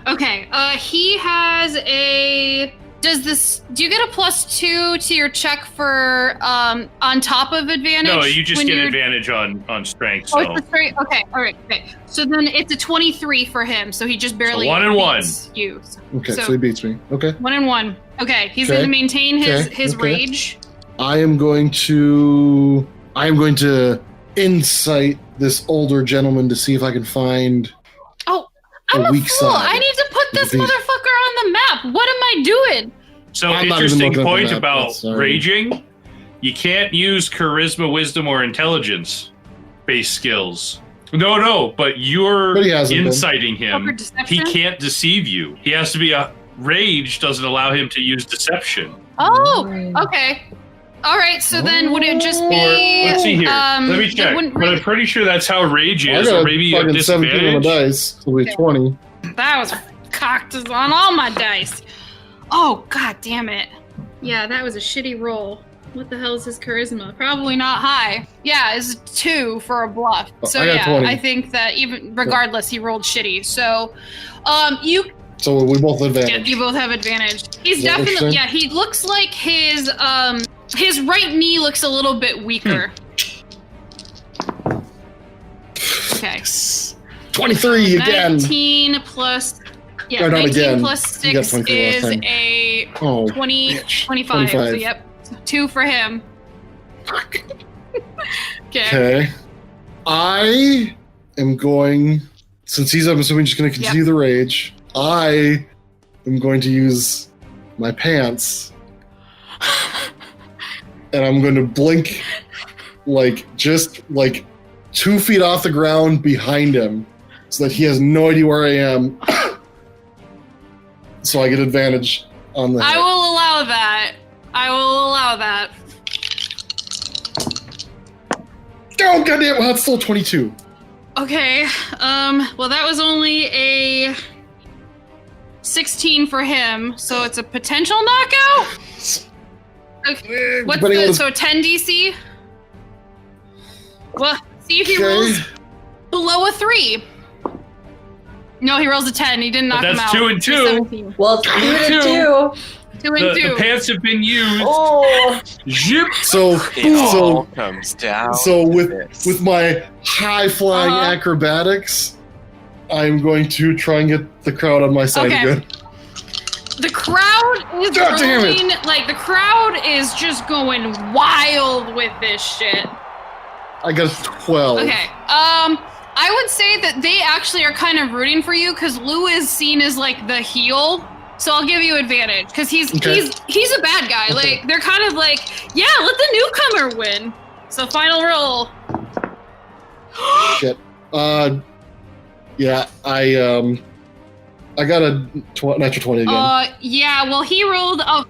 Okay, he has a Do you get a +2 to your check for on top of advantage? No, you just when get you're- advantage on strength. Oh, So it's a straight. Okay, all right, okay. So then it's a 23 for him. So he just barely 1 and 1. beats you. Okay, so he beats me. Okay. 1 and 1. Okay, he's Okay. going to maintain his Okay. rage. I am going to insight this older gentleman to see if I can find Oh, I'm A a weak fool. side. I need to put this Beat. motherfucker on the map. What am I doing? So I'm not even interesting looking at point the map, about that's sorry. raging. You can't use charisma, wisdom, or intelligence based skills. No, but you're But he hasn't been. inciting Poker him. deception? He can't deceive you. He has to be a rage doesn't allow him to use deception. Oh, okay. All right, so then would it just be... Or let's see here. Let me it check. wouldn't But I'm really- pretty sure that's how rage I is, got or maybe a fucking 17 on the disadvantage. dice. It'll be 20. That was cocked on all my dice. Oh, god damn it. Yeah, that was a shitty roll. What the hell is his charisma? Probably not high. Yeah, it's a 2 for a bluff. Oh, So I got yeah, 20. I think that even regardless, he rolled shitty. So, you So we both advantage. yeah, you both have advantage. He's Is that what you're definitely saying? he looks like his right knee looks a little bit weaker. Okay. 23 again. 19 plus yeah, No, not 19 again. plus You got 6 23 last is time. a Oh, 20 bitch. 25. So 25. yep. 2 for him. Okay. Okay. I am going, since he's, I'm assuming, just going to continue the rage. I am going to use my pants, and I'm going to blink, just 2 feet off the ground behind him, so that he has no idea where I am. So I get advantage on the. I hit. will allow that. I will allow that. Oh goddamn! Well, that's still 22. Okay. Well, that was only a 16 for him, so it's a potential knockout. Okay. What's Depending on the his- so 10 DC? Well, see if he Okay. rolls below a 3. No, he rolls a 10. He didn't knock But him that's out. 2 and 2. 17. Well, it's 2 to 2. 2 and 2. The pants have been used. Oh, Zip. So, It all so, comes down. so to with this. my high flying Uh-huh. acrobatics, I'm going to try and get the crowd on my side Okay. again. The crowd is God damn it. going, the crowd is just going wild with this shit. I got a 12. Okay. I would say that they actually are kind of rooting for you because Llew is seen as the heel. So I'll give you advantage because he's Okay. he's a bad guy. Okay. They're kind of yeah, let the newcomer win. So final roll. Shit. Yeah, I got a natural 20 again. Yeah. Well, he rolled a.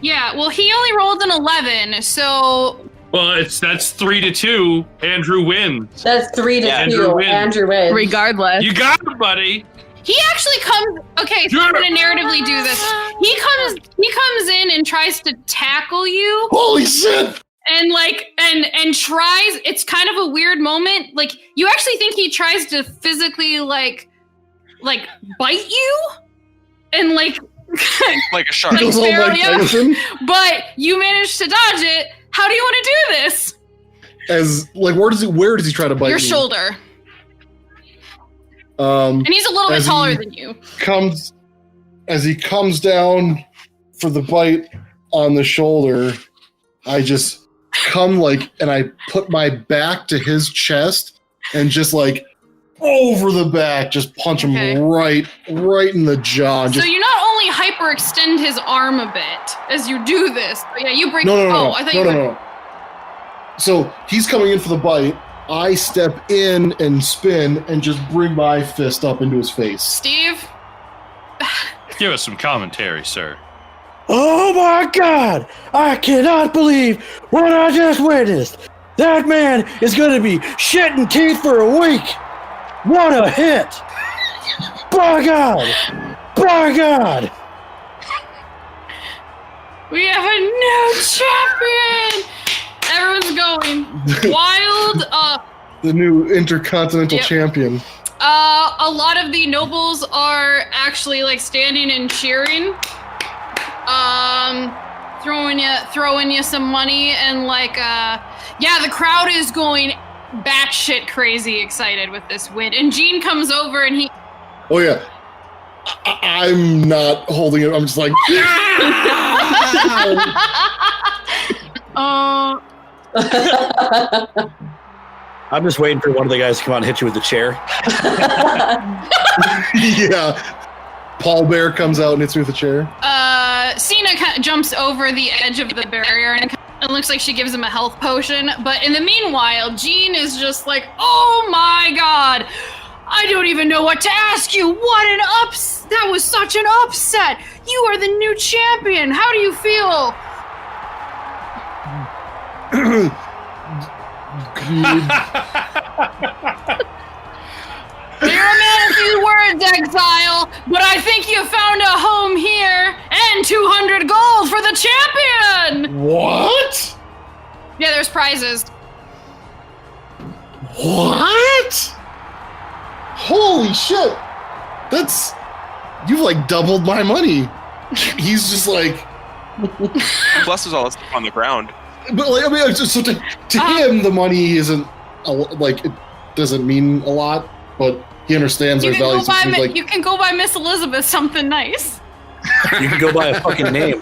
Yeah. Well, he only rolled an 11. So Well, that's 3 to 2. Andrew wins. that's 3 to Yeah, 2. Andrew wins. Andrew wins. Regardless. You got it, buddy. he actually comes. Okay, so I'm gonna narratively do this. He comes in and tries to tackle you. Holy shit! And and tries, it's kind of a weird moment. You actually think he tries to physically bite you? And like a shark. Like Goes all Sparrow, Mike yeah. Tyson. but you managed to dodge it. How do you want to do this? As where does he try to bite Your me? shoulder. And And he's a little bit As taller he- than you. as he comes down for the bite on the shoulder, I just come and I put my back to his chest and just over the back, just punch him Okay. right in the jaw. So Just you not only hyperextend his arm a bit as you do this, but yeah, you break. no. I thought you were. No. So he's coming in for the bite. I step in and spin and just bring my fist up into his face. Steve, Give us some commentary, sir. Oh my God! I cannot believe what I just witnessed. That man is going to be shitting teeth for a week. What a hit! By God! By God! we have a new champion. Everyone's going wild. The new Intercontinental Yep. Champion. A lot of the nobles are actually like standing and cheering. Throwing you some money and like yeah, the crowd is going batshit crazy excited with this win. And Gene comes over and he Oh yeah. I'm not holding it. I'm just like I'm just waiting for one of the guys to come out and hit you with the chair. yeah. Paul Bear comes out and hits me with a chair. Cena jumps over the edge of the barrier and it looks like she gives him a health potion. But in the meanwhile, Jean is just like, oh my god, I don't even know what to ask you. What an that was such an upset. You are the new champion. How do you feel? You're a man of few words, Exile, but I think you found a home here and 200 gold for the champion! What? Yeah, there's prizes. What? Holy shit. You've like doubled my money. He's just like. Plus, there's all this stuff on the ground. But like, I mean, so to him, the money isn't like, it doesn't mean a lot, but he understands there's values. You can go buy Miss Elizabeth something nice. You can go buy a fucking name.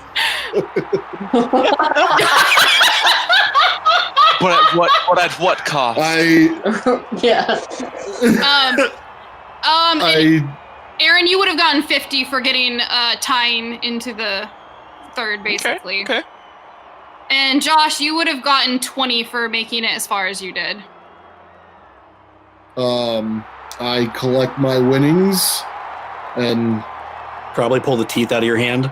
But at what cost? Aaron, you would have gotten 50 for getting tying into the third, basically. Okay. And Josh, you would have gotten 20 for making it as far as you did. I collect my winnings and probably pull the teeth out of your hand.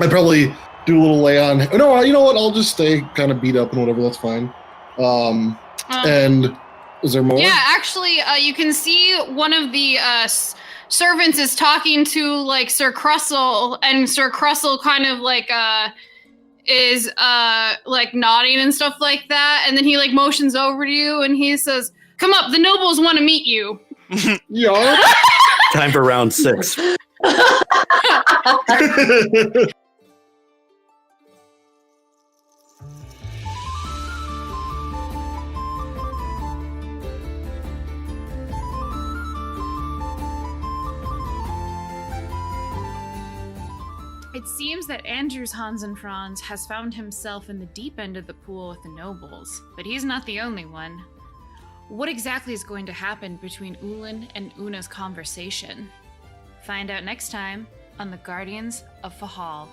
I probably do a little lay on. No, you know what? I'll just stay kind of beat up and whatever. That's fine. And is there more? Yeah, actually, you can see one of the servants is talking to like Sir Crussell, and Sir Crussell kind of like is like nodding and stuff like that, and then he like motions over to you and he says, "Come up, the nobles want to meet you." Yeah. Time for round 6. It seems that Andrews Hans and Franz has found himself in the deep end of the pool with the nobles, but he's not the only one. What exactly is going to happen between Ualan and Una's conversation? Find out next time on the Guardians of Fehal.